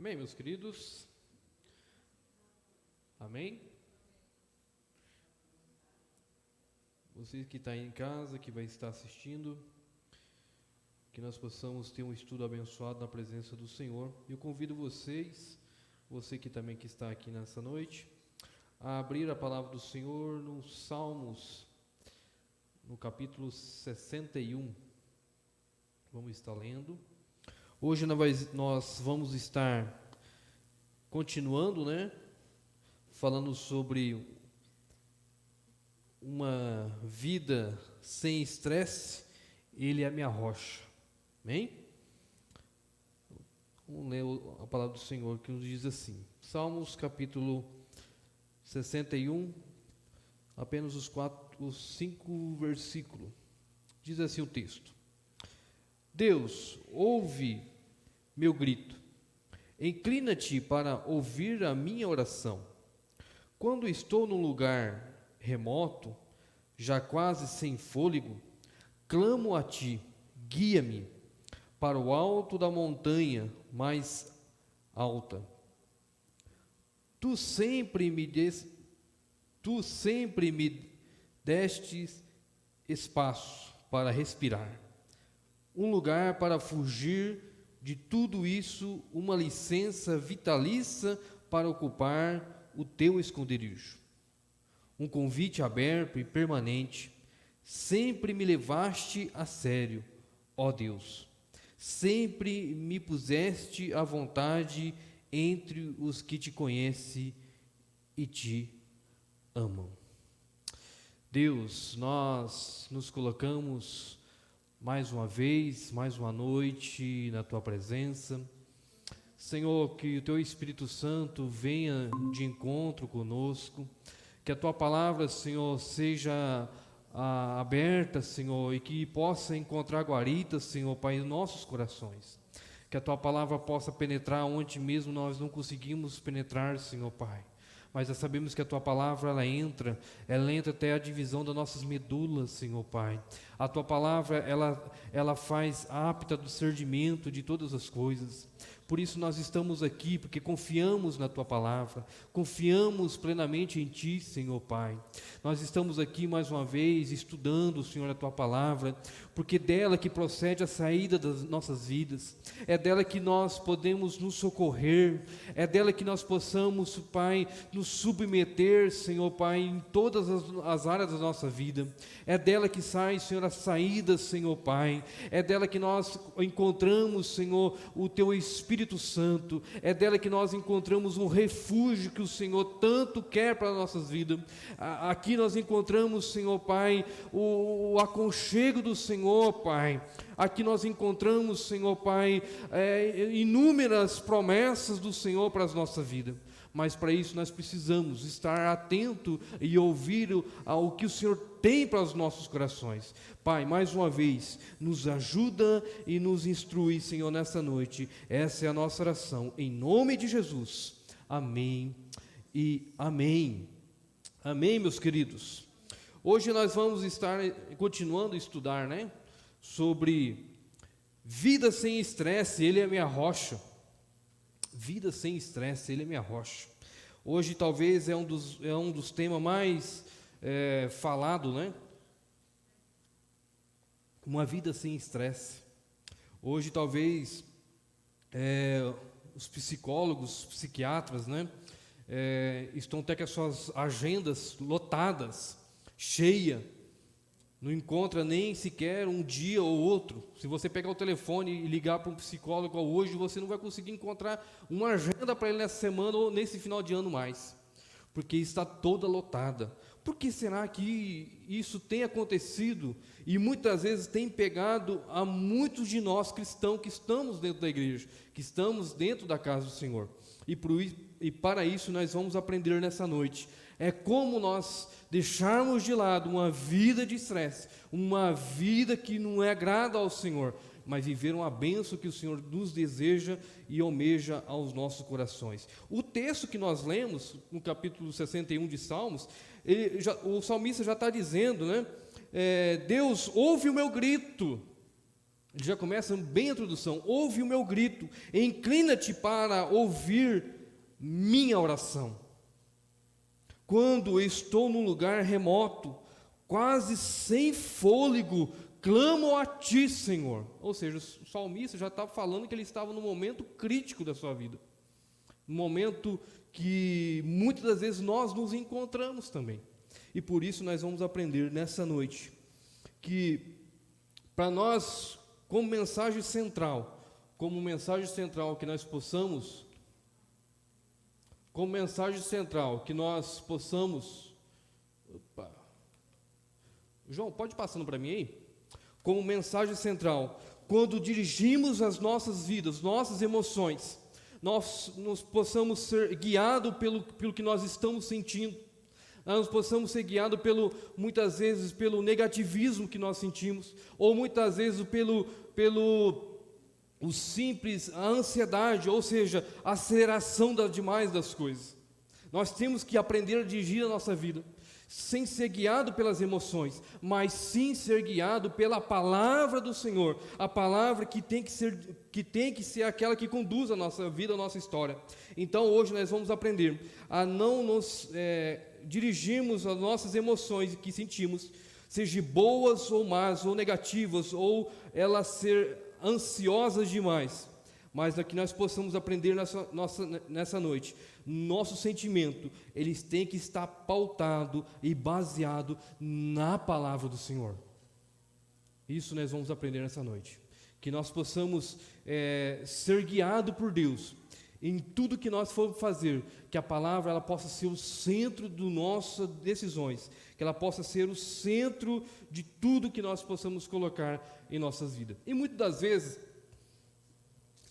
Amém, meus queridos? Amém? Você que está aí em casa, que vai estar assistindo, que nós possamos ter um estudo abençoado na presença do Senhor. Eu convido vocês, você que também que está aqui nessa noite, a abrir a palavra do Senhor nos Salmos, no capítulo 61. Vamos estar lendo. Hoje nós vamos estar continuando, falando sobre uma vida sem estresse. Ele é a minha rocha. Amém? Vamos ler a palavra do Senhor que nos diz assim. Salmos capítulo 61, apenas os 5 versículos. Diz assim o texto: Deus, ouve meu grito, inclina-te para ouvir a minha oração. Quando estou num lugar remoto, já quase sem fôlego, clamo a ti, guia-me para o alto da montanha mais alta. Tu sempre me destes espaço para respirar, um lugar para fugir de tudo isso, uma licença vitalícia para ocupar o teu esconderijo. Um convite aberto e permanente. Sempre me levaste a sério, ó Deus. Sempre me puseste à vontade entre os que te conhecem e te amam. Deus, nós nos colocamos mais uma vez, mais uma noite na Tua presença. Senhor, que o Teu Espírito Santo venha de encontro conosco, que a Tua palavra, Senhor, seja aberta, Senhor, e que possa encontrar guarita, Senhor, Pai, em nossos corações. Que a Tua palavra possa penetrar onde mesmo nós não conseguimos penetrar, Senhor, Pai. Mas já sabemos que a Tua palavra, ela entra até a divisão das nossas medulas, Senhor Pai. A Tua palavra, ela faz apta do discernimento de todas as coisas. Por isso nós estamos aqui, porque confiamos na Tua palavra, confiamos plenamente em Ti, Senhor Pai. Nós estamos aqui mais uma vez estudando, Senhor, a Tua palavra, porque dela que procede a saída das nossas vidas, é dela que nós podemos nos socorrer, é dela que nós possamos, Pai, nos submeter, Senhor Pai, em todas as áreas da nossa vida. É dela que sai, Senhor, a saída, Senhor Pai. É dela que nós encontramos, Senhor, o Teu Espírito Santo. É dela que nós encontramos um refúgio que o Senhor tanto quer para as nossas vidas. Aqui nós encontramos, Senhor Pai, o aconchego do Senhor, Pai. Aqui nós encontramos, Senhor Pai, inúmeras promessas do Senhor para as nossas vidas. Mas para isso nós precisamos estar atento e ouvir o que o Senhor tem para os nossos corações. Pai, mais uma vez, nos ajuda e nos instrui, Senhor, nessa noite. Essa é a nossa oração, em nome de Jesus. Amém e amém. Amém, meus queridos. Hoje nós vamos estar continuando a estudar, sobre vida sem estresse. Ele é a minha rocha. Vida sem estresse, Ele é minha rocha. Hoje talvez é um dos temas mais falado, Uma vida sem estresse. Hoje talvez os psicólogos, psiquiatras, estão até com as suas agendas lotadas, cheias. Não encontra nem sequer um dia ou outro. Se você pegar o telefone e ligar para um psicólogo hoje, você não vai conseguir encontrar uma agenda para ele nessa semana ou nesse final de ano mais, porque está toda lotada. Por que será que isso tem acontecido e muitas vezes tem pegado a muitos de nós cristãos que estamos dentro da igreja, que estamos dentro da casa do Senhor? E para isso nós vamos aprender nessa noite. É como nós deixarmos de lado uma vida de estresse, uma vida que não agrada ao Senhor, mas viver uma bênção que o Senhor nos deseja e almeja aos nossos corações. O texto que nós lemos, no capítulo 61 de Salmos, o salmista já está dizendo, Deus, ouve o meu grito, Ele já começa bem a introdução: ouve o meu grito, inclina-te para ouvir minha oração. Quando estou num lugar remoto, quase sem fôlego, clamo a ti, Senhor. Ou seja, o salmista já estava falando que ele estava num momento crítico da sua vida, um momento que muitas das vezes nós nos encontramos também. E por isso nós vamos aprender nessa noite que, para nós, como mensagem central que nós possamos, opa, João, pode passando para mim aí? Como mensagem central, quando dirigimos as nossas vidas, nossas emoções, nós nos possamos ser guiados pelo que nós estamos sentindo, nós possamos ser guiados muitas vezes pelo negativismo que nós sentimos, ou muitas vezes o simples, a ansiedade, ou seja, a aceleração demais das coisas. Nós temos que aprender a dirigir a nossa vida, sem ser guiado pelas emoções, mas sim ser guiado pela palavra do Senhor, a palavra que tem que ser aquela que conduz a nossa vida, a nossa história. Então hoje nós vamos aprender a não nos dirigirmos as nossas emoções que sentimos, seja boas ou más, ou negativas, ou elas ser ansiosas demais, mas que nós possamos aprender nessa noite. Nosso sentimento, eles têm que estar pautado e baseado na palavra do Senhor. Isso nós vamos aprender nessa noite. Que nós possamos ser guiados por Deus em tudo que nós formos fazer, que a palavra ela possa ser o centro das nossas decisões, que ela possa ser o centro de tudo que nós possamos colocar em nossas vidas. E muitas das vezes,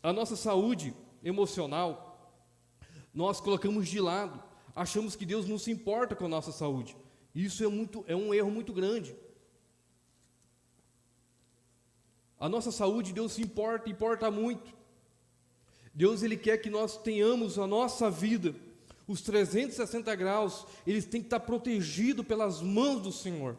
a nossa saúde emocional, nós colocamos de lado, achamos que Deus não se importa com a nossa saúde. Isso é um erro muito grande. A nossa saúde, Deus se importa muito. Deus, Ele quer que nós tenhamos a nossa vida, os 360 graus, eles têm que estar protegidos pelas mãos do Senhor.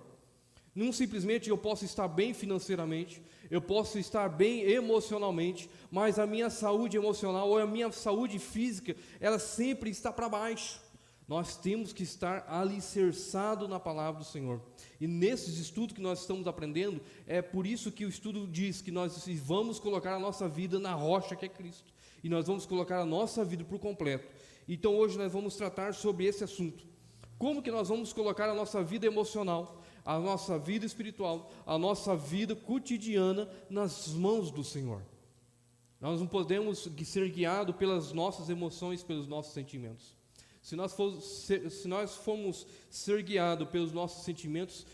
Não simplesmente eu posso estar bem financeiramente, eu posso estar bem emocionalmente, mas a minha saúde emocional ou a minha saúde física, ela sempre está para baixo. Nós temos que estar alicerçados na palavra do Senhor. E nesses estudos que nós estamos aprendendo, é por isso que o estudo diz que nós vamos colocar a nossa vida na rocha que é Cristo. E nós vamos colocar a nossa vida por completo. Então hoje nós vamos tratar sobre esse assunto. Como que nós vamos colocar a nossa vida emocional, a nossa vida espiritual, a nossa vida cotidiana nas mãos do Senhor. Nós não podemos ser guiados pelas nossas emoções, pelos nossos sentimentos. Se nós formos ser guiados pelos nossos sentimentos,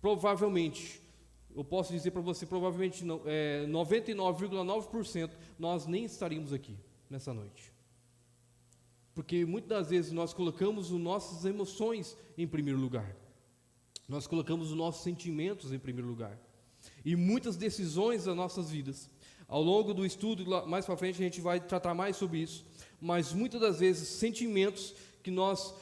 provavelmente, eu posso dizer para você, provavelmente 99,9% nós nem estaríamos aqui nessa noite. Porque muitas das vezes nós colocamos as nossas emoções em primeiro lugar. Nós colocamos os nossos sentimentos em primeiro lugar. E muitas decisões das nossas vidas, ao longo do estudo, mais para frente a gente vai tratar mais sobre isso, mas muitas das vezes sentimentos que nós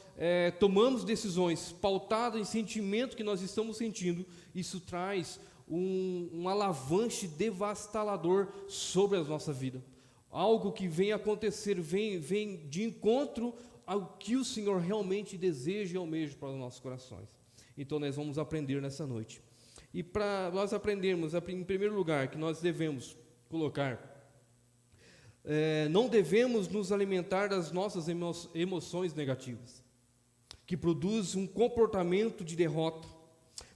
tomamos decisões pautadas em sentimento que nós estamos sentindo, isso traz um alavanche devastador sobre a nossa vida. Algo que vem acontecer, vem de encontro ao que o Senhor realmente deseja e almeja para os nossos corações. Então nós vamos aprender nessa noite. E para nós aprendermos, em primeiro lugar, que nós devemos colocar, não devemos nos alimentar das nossas emoções negativas, que produzem um comportamento de derrota,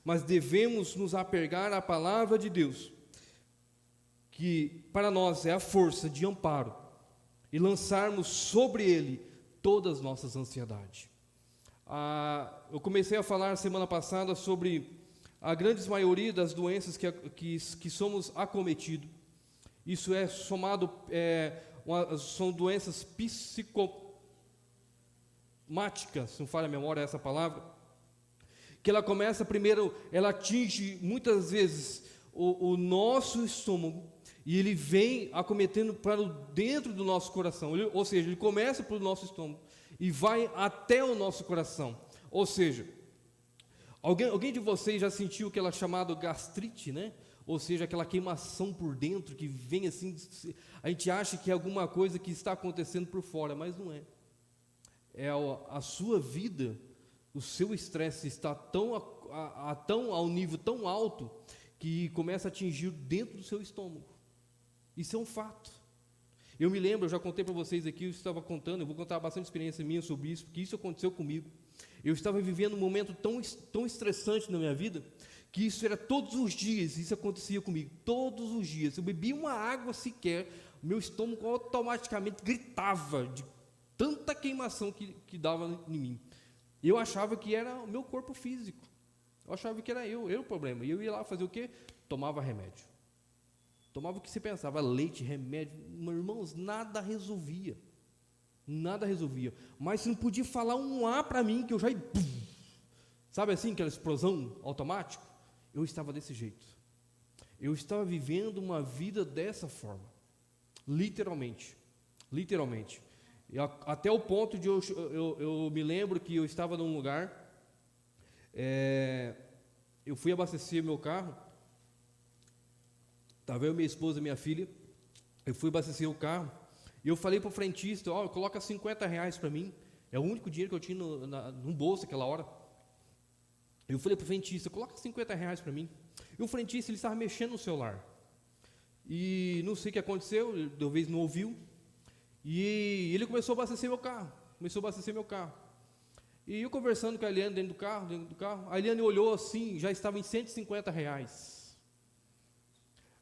mas devemos nos apegar à palavra de Deus, que para nós é a força de amparo, e lançarmos sobre Ele todas as nossas ansiedades. Eu comecei a falar semana passada sobre a grande maioria das doenças que somos acometidos. Isso é somado, são doenças psicomáticas, se não falha a memória essa palavra, que ela começa primeiro, ela atinge muitas vezes o nosso estômago, e ele vem acometendo para dentro do nosso coração, ou seja, ele começa pelo nosso estômago, e vai até o nosso coração. Ou seja, alguém de vocês já sentiu aquela chamada gastrite, né? ou seja, aquela queimação por dentro que vem assim, a gente acha que é alguma coisa que está acontecendo por fora, mas não é. É a sua vida, o seu estresse está tão ao nível tão alto que começa a atingir dentro do seu estômago. Isso é um fato. Eu me lembro, eu já contei para vocês aqui, eu estava contando, eu vou contar bastante experiência minha sobre isso, porque isso aconteceu comigo. Eu estava vivendo um momento tão estressante na minha vida, que isso era todos os dias, isso acontecia comigo, todos os dias. Eu bebia uma água sequer, meu estômago automaticamente gritava de tanta queimação que dava em mim. Eu achava que era o meu corpo físico, eu achava que era eu o problema. E eu ia lá fazer o quê? Tomava remédio. Tomava o que você pensava, leite, remédio, irmãos, nada resolvia, mas você não podia falar um A para mim, que eu já ia, sabe assim, aquela explosão automática, eu estava desse jeito, eu estava vivendo uma vida dessa forma, literalmente, até o ponto de eu me lembro que eu estava num lugar, eu fui abastecer meu carro, estava eu, minha esposa e minha filha, eu fui abastecer o carro, e eu falei para o frentista, coloca R$50 para mim, é o único dinheiro que eu tinha no bolso naquela hora. Eu falei para o frentista, coloca R$50 para mim. E o frentista, ele estava mexendo no celular, e não sei o que aconteceu, ele talvez não ouviu, e ele começou a abastecer meu carro, e eu conversando com a Eliane dentro do carro, a Eliane olhou assim, já estava em R$150.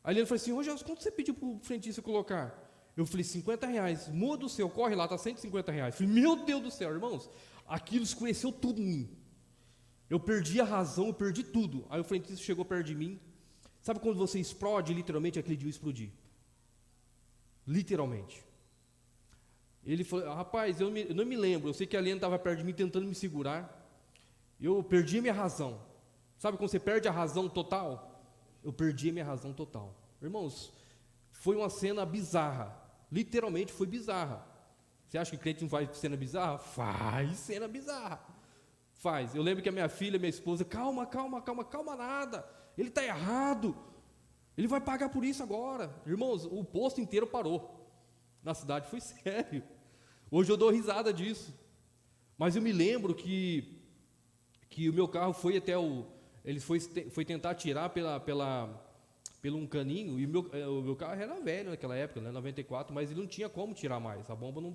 A Eliane falou assim, Rogério, quanto você pediu para o frentista colocar? Eu falei, R$50, muda o seu, corre lá, está R$150. Eu falei, meu Deus do céu, irmãos, aquilo escureceu tudo em mim. Eu perdi a razão, eu perdi tudo. Aí o frentista chegou perto de mim. Sabe quando você explode? Literalmente, aquele dia eu explodi. Literalmente. Ele falou, rapaz, eu não me lembro, eu sei que a Eliane estava perto de mim tentando me segurar. Eu perdi a minha razão. Sabe quando você perde a razão total? Eu perdi a minha razão total. Irmãos, foi uma cena bizarra. Literalmente foi bizarra. Você acha que crente não faz cena bizarra? Faz cena bizarra. Faz. Eu lembro que a minha filha, minha esposa, calma nada. Ele está errado. Ele vai pagar por isso agora. Irmãos, o posto inteiro parou. Na cidade foi sério. Hoje eu dou risada disso. Mas eu me lembro que o meu carro foi até ele foi tentar tirar pelo um caninho, e o meu carro era velho naquela época, né, 94, mas ele não tinha como tirar mais, a bomba não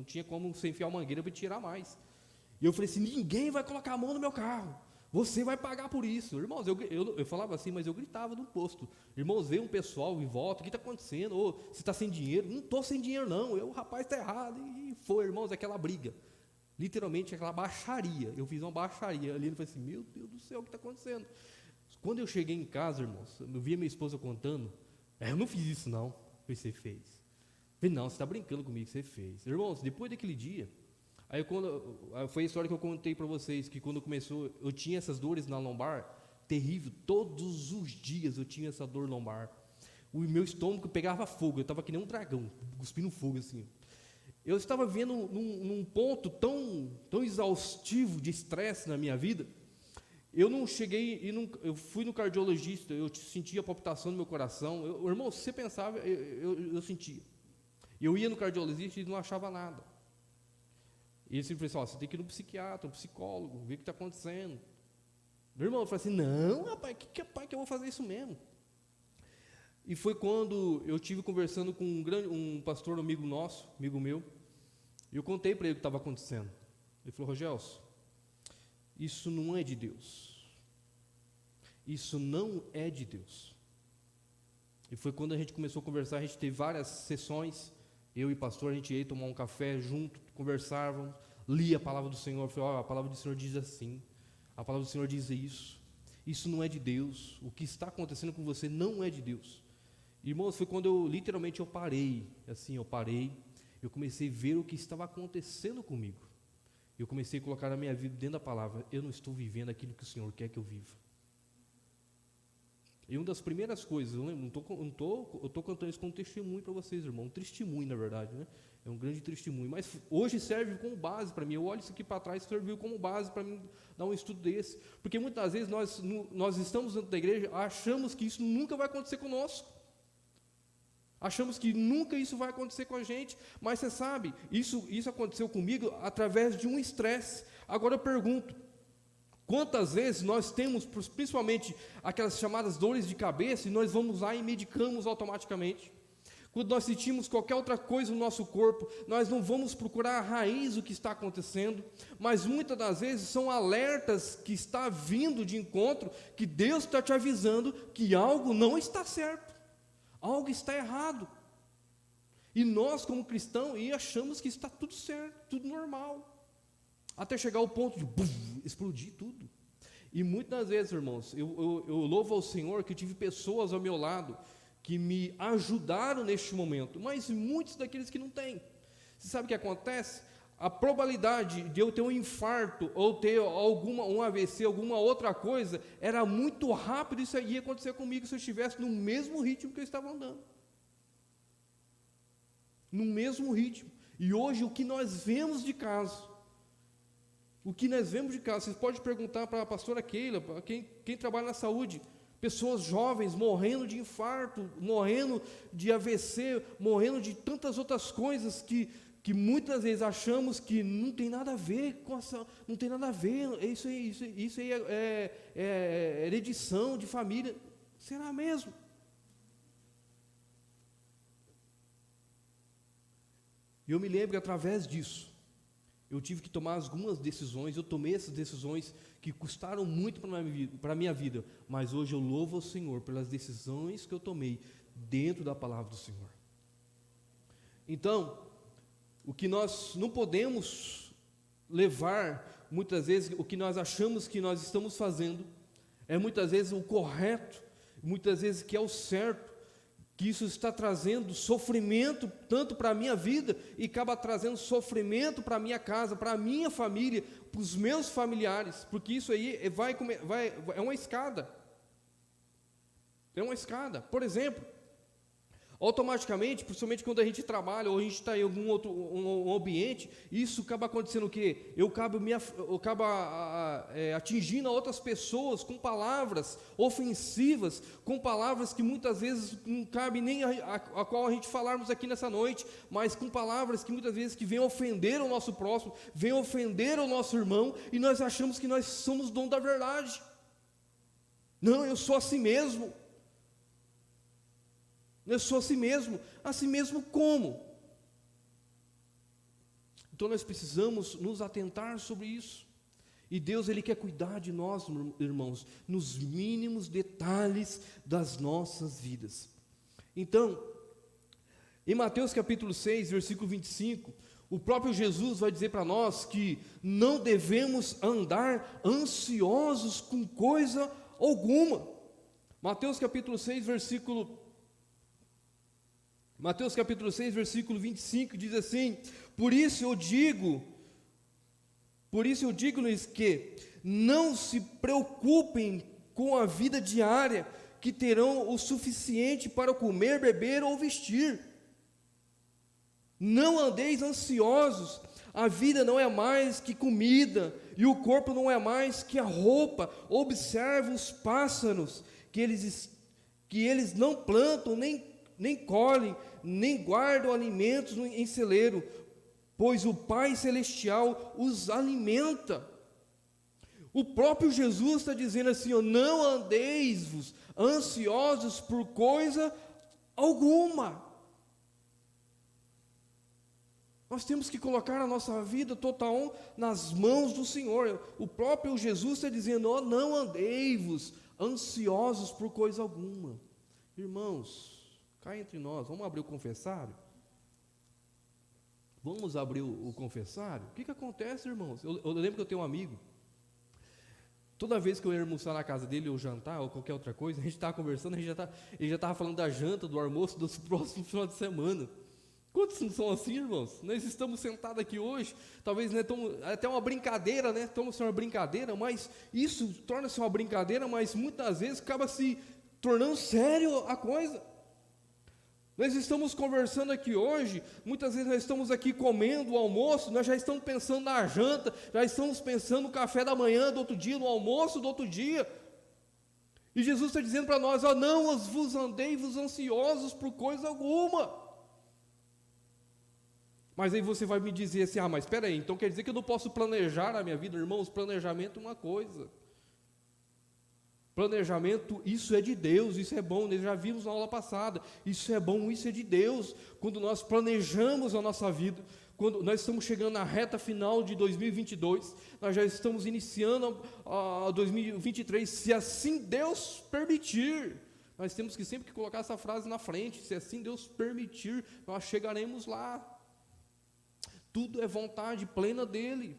tinha como você enfiar a mangueira para tirar mais. E eu falei assim, ninguém vai colocar a mão no meu carro, você vai pagar por isso. Irmãos, eu falava assim, mas eu gritava no posto. Irmãos, veio um pessoal em volta, o que está acontecendo? Você está sem dinheiro? Não estou sem dinheiro não, o rapaz está errado. E foi, irmãos, aquela briga. Literalmente aquela baixaria, eu fiz uma baixaria ali, ele falou assim, meu Deus do céu, o que está acontecendo? Quando eu cheguei em casa, irmãos, eu vi a minha esposa contando, eu não fiz isso não, você fez. Eu falei, não, você está brincando comigo, você fez. Irmãos, depois daquele dia, foi a história que eu contei para vocês, que quando começou, eu tinha essas dores na lombar, terrível, todos os dias eu tinha essa dor lombar, o meu estômago pegava fogo, eu estava que nem um dragão, cuspindo fogo assim. Eu estava vivendo num ponto tão exaustivo de estresse na minha vida. Eu não cheguei, eu fui no cardiologista, eu sentia palpitação no meu coração. Irmão, se você pensava, eu sentia. Eu ia no cardiologista e não achava nada. E ele sempre falou assim, você tem que ir no psiquiatra, um psicólogo, ver o que está acontecendo. Meu irmão, eu falei assim, não, rapaz, que eu vou fazer isso mesmo? E foi quando eu estive conversando com um pastor amigo meu, e eu contei para ele o que estava acontecendo. Ele falou, Rogelson, isso não é de Deus. Isso não é de Deus. E foi quando a gente começou a conversar, a gente teve várias sessões, eu e o pastor, a gente ia tomar um café junto, conversávamos, lia a palavra do Senhor, falei, a palavra do Senhor diz assim, a palavra do Senhor diz isso não é de Deus, o que está acontecendo com você não é de Deus. Irmãos, foi quando eu parei, eu comecei a ver o que estava acontecendo comigo. Eu comecei a colocar a minha vida dentro da palavra, eu não estou vivendo aquilo que o Senhor quer que eu viva. E uma das primeiras coisas, eu estou contando isso como testemunho para vocês, irmão, um testemunho, na verdade, né? É um grande testemunho, mas hoje serve como base para mim. Eu olho isso aqui para trás, serviu como base para mim dar um estudo desse, porque muitas vezes nós estamos dentro da igreja, achamos que isso nunca vai acontecer conosco, achamos que nunca isso vai acontecer com a gente, mas você sabe, isso aconteceu comigo através de um estresse. Agora eu pergunto, quantas vezes nós temos, principalmente aquelas chamadas dores de cabeça, e nós vamos lá e medicamos automaticamente? Quando nós sentimos qualquer outra coisa no nosso corpo, nós não vamos procurar a raiz do que está acontecendo, mas muitas das vezes são alertas que está vindo de encontro, que Deus está te avisando que algo não está certo, algo está errado. E nós, como cristãos, achamos que está tudo certo, tudo normal, até chegar ao ponto de explodir tudo. E muitas vezes, irmãos, eu louvo ao Senhor que eu tive pessoas ao meu lado que me ajudaram neste momento, mas muitos daqueles que não têm. Você sabe o que acontece? A probabilidade de eu ter um infarto ou ter um AVC, alguma outra coisa, era muito rápido. Isso ia acontecer comigo se eu estivesse no mesmo ritmo que eu estava andando, no mesmo ritmo. E hoje o que nós vemos de caso, vocês podem perguntar para a pastora Keila, para quem trabalha na saúde, pessoas jovens morrendo de infarto, morrendo de AVC, morrendo de tantas outras coisas que muitas vezes achamos que não tem nada a ver com essa, não tem nada a ver, isso aí é heredição de família. Será mesmo? E eu me lembro que através disso, eu tive que tomar algumas decisões. Eu tomei essas decisões que custaram muito para a minha vida, mas hoje eu louvo ao Senhor pelas decisões que eu tomei dentro da palavra do Senhor. Então, o que nós não podemos levar, muitas vezes, o que nós achamos que nós estamos fazendo, é muitas vezes o correto, muitas vezes que é o certo, que isso está trazendo sofrimento tanto para a minha vida e acaba trazendo sofrimento para a minha casa, para a minha família, para os meus familiares, porque isso aí é uma escada. É uma escada. Por exemplo, automaticamente, principalmente quando a gente trabalha ou a gente está em algum outro um ambiente, isso acaba acontecendo o quê? Eu acabo atingindo a outras pessoas com palavras ofensivas, com palavras que muitas vezes não cabe nem a qual a gente falarmos aqui nessa noite, mas com palavras que muitas vezes que vêm ofender o nosso próximo, vêm ofender o nosso irmão, e nós achamos que nós somos dono da verdade. Não, eu sou assim mesmo. Eu sou assim mesmo como? Então nós precisamos nos atentar sobre isso, e Deus, Ele quer cuidar de nós, irmãos, nos mínimos detalhes das nossas vidas. Então, em Mateus capítulo 6, versículo 25, o próprio Jesus vai dizer para nós que não devemos andar ansiosos com coisa alguma. Mateus capítulo 6, versículo 25 diz assim: Por isso eu digo-lhes que não se preocupem com a vida diária, que terão o suficiente para comer, beber ou vestir. Não andeis ansiosos, a vida não é mais que comida, e o corpo não é mais que a roupa. Observe os pássaros, que eles não plantam, nem colhem, nem guardam alimentos em celeiro, pois o Pai Celestial os alimenta. O próprio Jesus está dizendo assim: não andeis-vos ansiosos por coisa alguma. Nós temos que colocar a nossa vida total nas mãos do Senhor. O próprio Jesus está dizendo: não andeis-vos ansiosos por coisa alguma. Irmãos, cá entre nós, vamos abrir o confessário? Vamos abrir o confessário? O que acontece, irmãos? Eu lembro que eu tenho um amigo, toda vez que eu ia almoçar na casa dele, ou jantar, ou qualquer outra coisa, a gente estava conversando, ele já estava falando da janta, do almoço, do próximo final de semana. Quantos não são assim, irmãos? Nós estamos sentados aqui hoje, talvez até uma brincadeira, né? Torna-se uma brincadeira, mas isso torna-se uma brincadeira, mas muitas vezes acaba se tornando sério a coisa. Nós estamos conversando aqui hoje, muitas vezes nós estamos aqui comendo o almoço, nós já estamos pensando na janta, já estamos pensando no café da manhã do outro dia, no almoço do outro dia. E Jesus está dizendo para nós, ó, não vos andeis ansiosos por coisa alguma. Mas aí você vai me dizer assim, mas espera aí, então quer dizer que eu não posso planejar a minha vida? Irmãos, planejamento é uma coisa. Planejamento, isso é de Deus, isso é bom, nós já vimos na aula passada, isso é bom, isso é de Deus. Quando nós planejamos a nossa vida, quando nós estamos chegando na reta final de 2022, nós já estamos iniciando a 2023, se assim Deus permitir. Nós temos que sempre colocar essa frase na frente, se assim Deus permitir, nós chegaremos lá. Tudo é vontade plena dEle.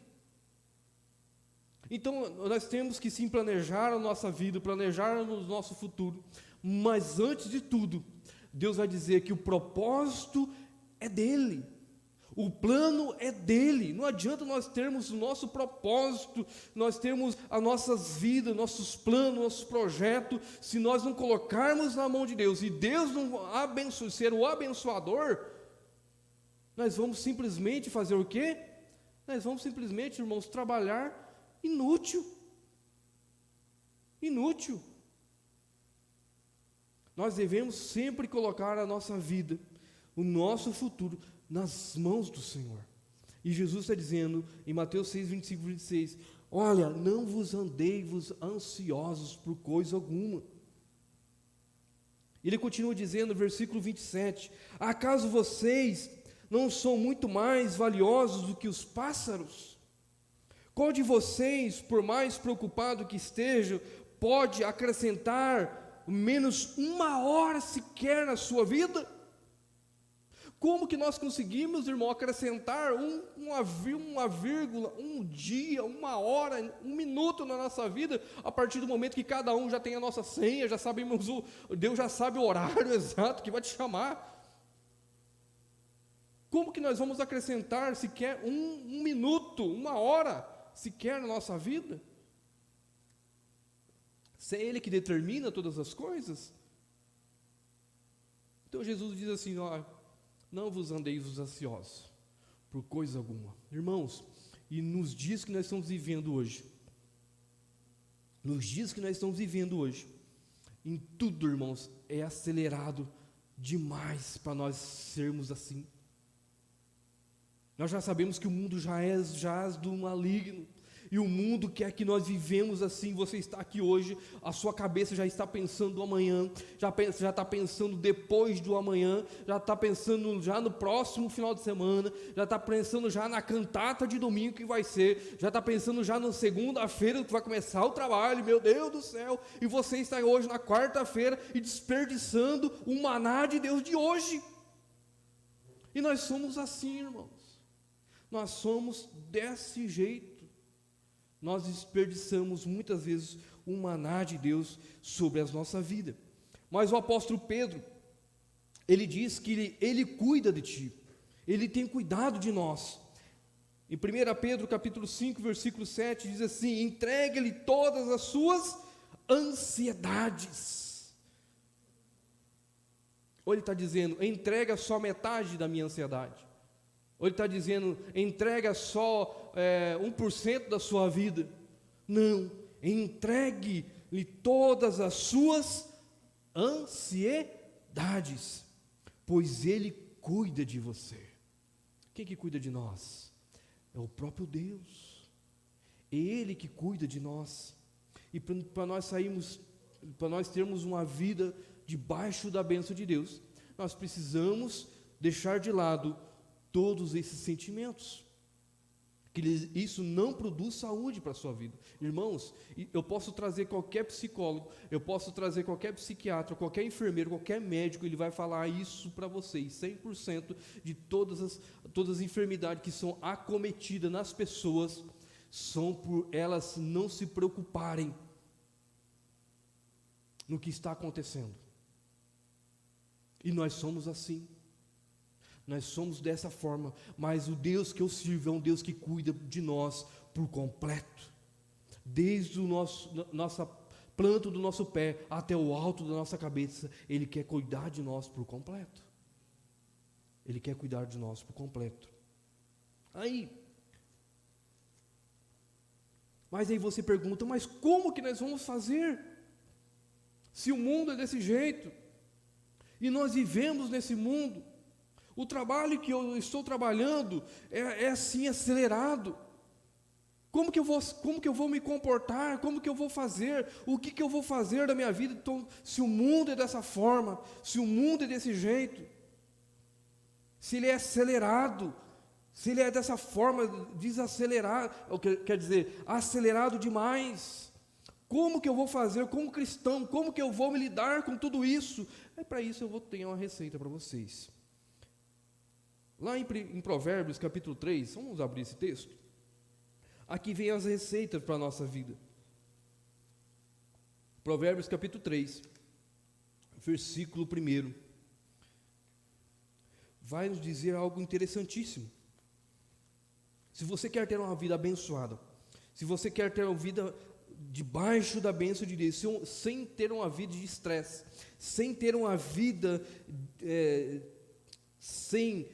Então, nós temos que sim planejar a nossa vida, planejar o nosso futuro, mas antes de tudo, Deus vai dizer que o propósito é dEle, o plano é dEle. Não adianta nós termos o nosso propósito, nós termos as nossas vidas, nossos planos, nossos projetos, se nós não colocarmos na mão de Deus, e Deus não ser o abençoador, nós vamos simplesmente fazer o quê? Nós vamos simplesmente, irmãos, trabalhar inútil. Nós devemos sempre colocar a nossa vida, o nosso futuro, nas mãos do Senhor. E Jesus está dizendo em Mateus 6, 25 e 26, olha, não vos andeis ansiosos por coisa alguma. Ele continua dizendo no versículo 27, acaso vocês não são muito mais valiosos do que os pássaros? Qual de vocês, por mais preocupado que esteja, pode acrescentar menos uma hora sequer na sua vida? Como que nós conseguimos, irmão, acrescentar uma vírgula, um dia, uma hora, um minuto na nossa vida, a partir do momento que cada um já tem a nossa senha, já sabemos Deus já sabe o horário exato que vai te chamar? Como que nós vamos acrescentar sequer um minuto, uma hora sequer na nossa vida? Se é Ele que determina todas as coisas? Então Jesus diz assim, não vos andeis ansiosos por coisa alguma. Irmãos, e nos dias que nós estamos vivendo hoje, em tudo, irmãos, é acelerado demais para nós sermos assim. Nós já sabemos que o mundo jaz do maligno, e o mundo quer que nós vivemos assim. Você está aqui hoje, a sua cabeça já está pensando no amanhã, já está pensando depois do amanhã, já está pensando já no próximo final de semana, já está pensando já na cantata de domingo que vai ser, já está pensando já na segunda-feira que vai começar o trabalho, meu Deus do céu, e você está hoje na quarta-feira e desperdiçando o maná de Deus de hoje. E nós somos assim, irmãos. Nós somos desse jeito. Nós desperdiçamos muitas vezes o maná de Deus sobre a nossa vida. Mas o apóstolo Pedro, ele diz que ele cuida de ti, ele tem cuidado de nós. Em 1 Pedro capítulo 5, versículo 7, diz assim, entregue-lhe todas as suas ansiedades. Ou ele está dizendo, entrega só metade da minha ansiedade. Ou ele está dizendo, entrega só 1% da sua vida. Não, entregue-lhe todas as suas ansiedades, pois Ele cuida de você. Quem que cuida de nós? É o próprio Deus. É Ele que cuida de nós. E para nós termos uma vida debaixo da bênção de Deus, nós precisamos deixar de lado todos esses sentimentos, que isso não produz saúde para a sua vida. Irmãos, eu posso trazer qualquer psicólogo, eu posso trazer qualquer psiquiatra, qualquer enfermeiro, qualquer médico, ele vai falar isso para vocês, 100% de todas as enfermidades que são acometidas nas pessoas, são por elas não se preocuparem no que está acontecendo. E nós somos assim. Nós somos dessa forma, mas o Deus que eu sirvo é um Deus que cuida de nós por completo, desde nossa planto do nosso pé até o alto da nossa cabeça, Ele quer cuidar de nós por completo. Ele quer cuidar de nós por completo. Mas aí você pergunta, mas como que nós vamos fazer? Se o mundo é desse jeito, e nós vivemos nesse mundo, o trabalho que eu estou trabalhando é assim acelerado. Como que eu vou me comportar? Como que eu vou fazer? O que eu vou fazer da minha vida? Então, se o mundo é dessa forma, se o mundo é desse jeito, se ele é acelerado, se ele é dessa forma desacelerado, quer dizer, acelerado demais, como que eu vou fazer como cristão? Como que eu vou me lidar com tudo isso? Para isso eu vou ter uma receita para vocês. Lá em Provérbios capítulo 3, vamos abrir esse texto. Aqui vem as receitas para a nossa vida. Provérbios capítulo 3, versículo 1. Vai nos dizer algo interessantíssimo. Se você quer ter uma vida abençoada, se você quer ter uma vida debaixo da bênção de Deus, sem ter uma vida de estresse, sem ter uma vida sem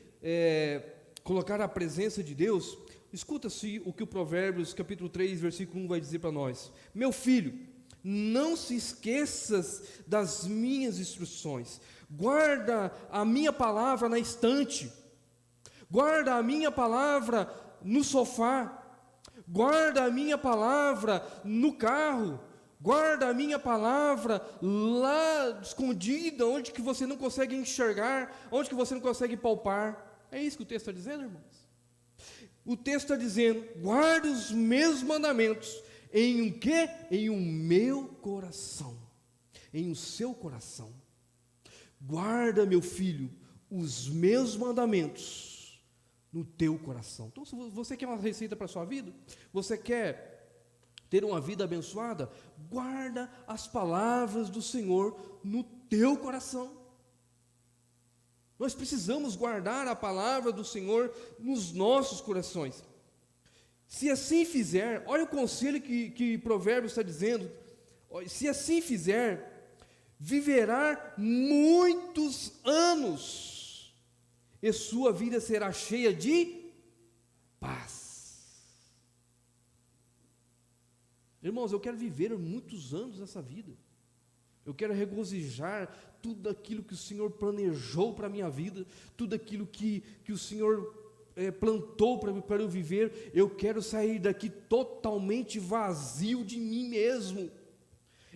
colocar a presença de Deus, escuta-se o que o Provérbios capítulo 3, versículo 1 vai dizer para nós. Meu filho, não se esqueças das minhas instruções, guarda a minha palavra na estante, guarda a minha palavra no sofá, guarda a minha palavra no carro, guarda a minha palavra lá escondida, onde que você não consegue enxergar, onde que você não consegue palpar. É isso que o texto está dizendo, irmãos? O texto está dizendo, guarda os meus mandamentos, em um quê? Em um meu coração, em o seu coração. Guarda, meu filho, os meus mandamentos no teu coração. Então, se você quer uma receita para a sua vida, você quer ter uma vida abençoada, guarda as palavras do Senhor no teu coração. Nós precisamos guardar a palavra do Senhor nos nossos corações. Se assim fizer, olha o conselho que Provérbios está dizendo, se assim fizer, viverá muitos anos, e sua vida será cheia de paz. Irmãos, eu quero viver muitos anos nessa vida. Eu quero regozijar tudo aquilo que o Senhor planejou para a minha vida, tudo aquilo que o Senhor plantou para eu viver. Eu quero sair daqui totalmente vazio de mim mesmo.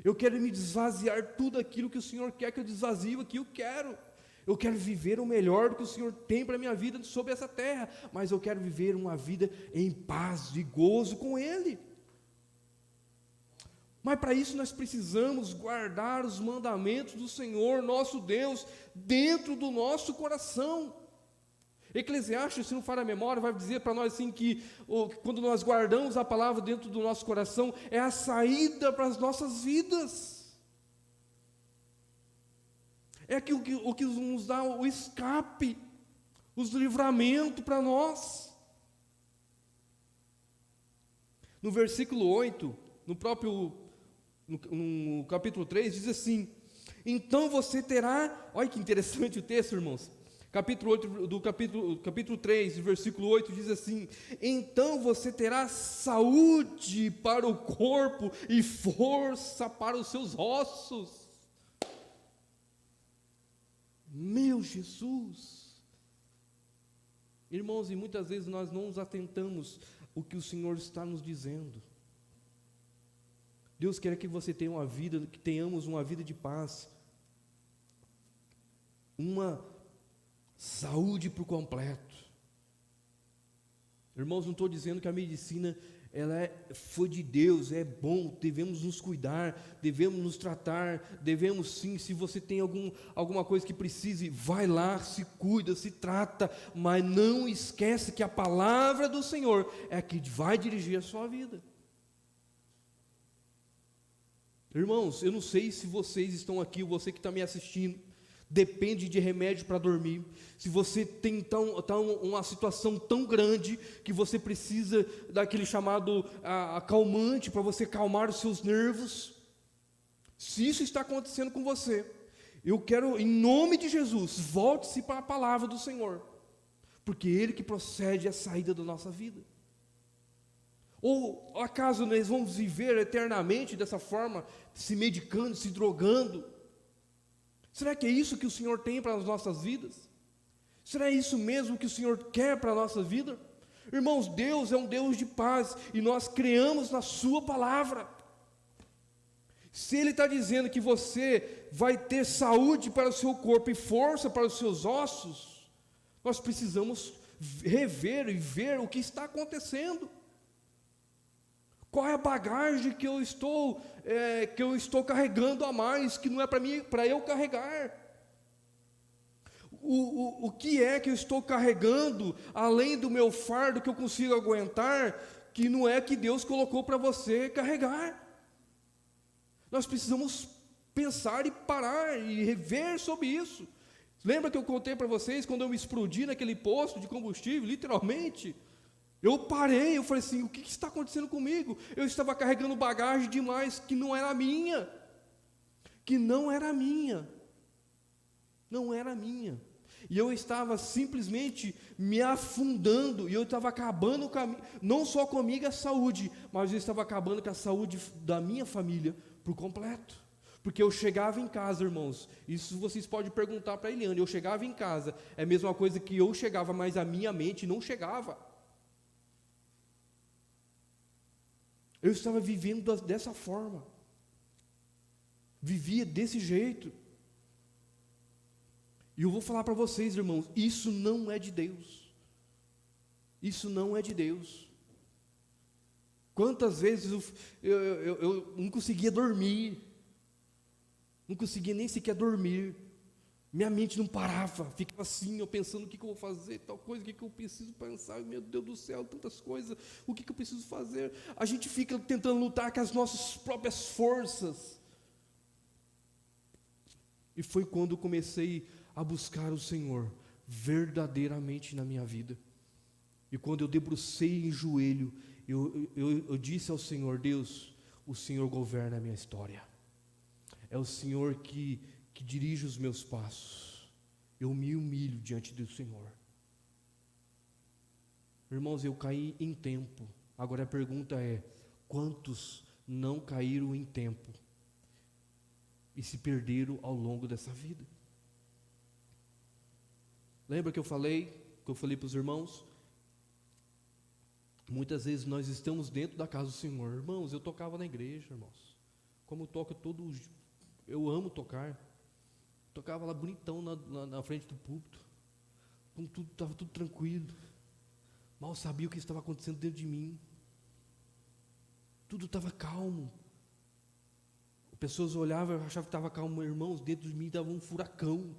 Eu quero me desvaziar tudo aquilo que o Senhor quer que eu desvazie aqui, eu quero. Eu quero viver o melhor do que o Senhor tem para a minha vida sobre essa terra, mas eu quero viver uma vida em paz e gozo com Ele. Mas para isso nós precisamos guardar os mandamentos do Senhor, nosso Deus, dentro do nosso coração. Eclesiastes, se não falha a memória, vai dizer para nós assim que quando nós guardamos a palavra dentro do nosso coração, é a saída para as nossas vidas. É o que nos dá o escape, os livramentos para nós. No versículo 8, no capítulo 3, diz assim: então você terá, olha que interessante o texto, irmãos, capítulo 3, versículo 8, diz assim: então você terá saúde para o corpo e força para os seus ossos. Meu Jesus! Irmãos, e muitas vezes nós não nos atentamos o que o Senhor está nos dizendo. Deus quer que você tenha uma vida, que tenhamos uma vida de paz, uma saúde por completo. Irmãos, não estou dizendo que a medicina foi de Deus, é bom, devemos nos cuidar, devemos nos tratar, devemos sim, se você tem alguma coisa que precise, vai lá, se cuida, se trata, mas não esquece que a palavra do Senhor é a que vai dirigir a sua vida. Irmãos, eu não sei se vocês estão aqui, você que está me assistindo, depende de remédio para dormir, se você tem então uma situação tão grande que você precisa daquele chamado acalmante para você calmar os seus nervos, Se isso está acontecendo com você, eu quero, em nome de Jesus, volte-se para a palavra do Senhor, porque é Ele que procede a saída da nossa vida. Ou acaso nós vamos viver eternamente dessa forma, se medicando, se drogando? Será que é isso que o Senhor tem para as nossas vidas? Será isso mesmo que o Senhor quer para a nossa vida? Irmãos, Deus é um Deus de paz, e nós cremos na sua palavra. Se Ele está dizendo que você vai ter saúde para o seu corpo e força para os seus ossos, nós precisamos rever e ver o que está acontecendo. Qual é a bagagem que eu estou carregando a mais, que não é para eu carregar? O que é que eu estou carregando, além do meu fardo que eu consigo aguentar, que não é que Deus colocou para você carregar? Nós precisamos pensar e parar e rever sobre isso. Lembra que eu contei para vocês, quando eu me explodi naquele posto de combustível, literalmente? Eu parei, eu falei assim, o que está acontecendo comigo? Eu estava carregando bagagem demais, que não era minha. Não era minha. E eu estava simplesmente me afundando, e eu estava acabando não só comigo a saúde, mas eu estava acabando com a saúde da minha família por completo. Porque eu chegava em casa, irmãos, isso vocês podem perguntar para a Eliane, eu chegava em casa, é a mesma coisa que eu chegava, mas a minha mente não chegava. Eu estava vivendo dessa forma, vivia desse jeito. E eu vou falar para vocês, irmãos, isso não é de Deus. Isso não é de Deus. Quantas vezes eu não conseguia dormir, não conseguia nem sequer dormir, minha mente não parava, ficava assim, eu pensando o que eu vou fazer, tal coisa, o que eu preciso pensar, meu Deus do céu, tantas coisas, o que eu preciso fazer? A gente fica tentando lutar com as nossas próprias forças. E foi quando eu comecei a buscar o Senhor verdadeiramente na minha vida. E quando eu debrucei em joelho, eu disse ao Senhor: Deus, o Senhor governa a minha história, é o Senhor que dirige os meus passos. Eu me humilho diante do Senhor. Irmãos, eu caí em tempo. Agora a pergunta é: quantos não caíram em tempo e se perderam ao longo dessa vida? Lembra que eu falei para os irmãos? Muitas vezes nós estamos dentro da casa do Senhor. Irmãos, eu tocava na igreja, irmãos. Como eu toco eu amo tocar. Tocava lá bonitão na frente do púlpito. Estava tudo tranquilo. Mal sabia o que estava acontecendo dentro de mim. Tudo estava calmo. Pessoas olhavam, eu achava que estava calmo. Irmãos, dentro de mim estava um furacão.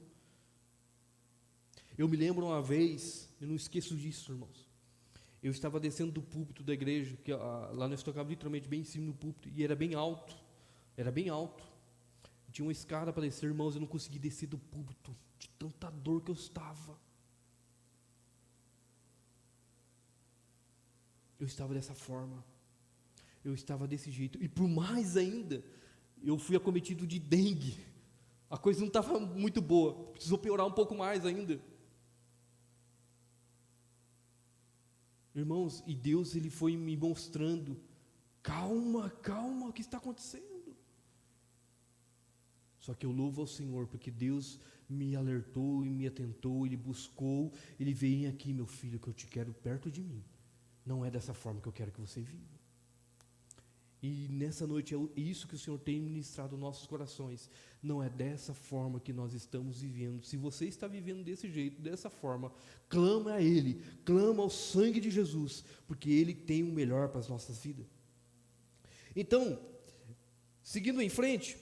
Eu me lembro uma vez, eu não esqueço disso, irmãos. Eu estava descendo do púlpito da igreja, que lá nós tocávamos literalmente bem em cima do púlpito, e era bem alto. Tinha uma escada para descer, irmãos, eu não consegui descer do púlpito, de tanta dor que eu estava. Eu estava dessa forma, eu estava desse jeito, e por mais ainda, eu fui acometido de dengue. A coisa não estava muito boa, precisou piorar um pouco mais ainda. Irmãos, e Deus, Ele foi me mostrando: calma, o que está acontecendo? Só que eu louvo ao Senhor, porque Deus me alertou e me atentou, Ele buscou, Ele veio aqui, meu filho, que eu te quero perto de mim. Não é dessa forma que eu quero que você viva. E nessa noite é isso que o Senhor tem ministrado aos nossos corações. Não é dessa forma que nós estamos vivendo. Se você está vivendo desse jeito, dessa forma, clama a Ele, clama ao sangue de Jesus, porque Ele tem o melhor para as nossas vidas. Então, seguindo em frente,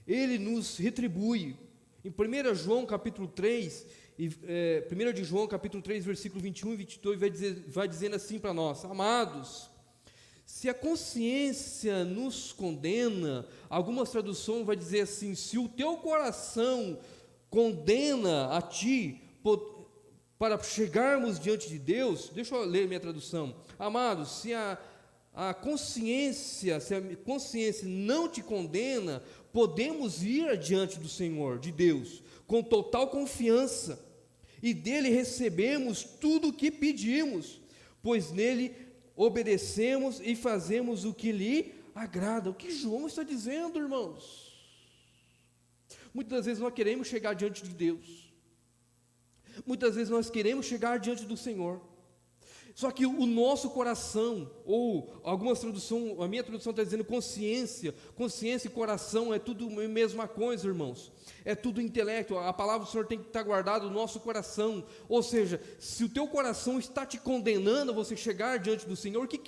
Ele nos retribui. Em 1 João capítulo 3, 1 de João capítulo 3, versículo 21 e 22, vai dizendo assim para nós: amados, se a consciência nos condena, algumas traduções vai dizer assim: se o teu coração condena a ti, para chegarmos diante de Deus, deixa eu ler minha tradução. Amados, se a a consciência, se a consciência não te condena, podemos ir adiante do Senhor, de Deus, com total confiança, e dele recebemos tudo o que pedimos, pois nele obedecemos e fazemos o que lhe agrada. O que João está dizendo, irmãos? Muitas vezes nós queremos chegar diante de Deus, muitas vezes nós queremos chegar diante do Senhor, só que o nosso coração, ou algumas traduções, a minha tradução está dizendo consciência e coração é tudo a mesma coisa, irmãos, é tudo intelecto. A palavra do Senhor tem que estar guardada no nosso coração, ou seja, se o teu coração está te condenando a você chegar diante do Senhor, o que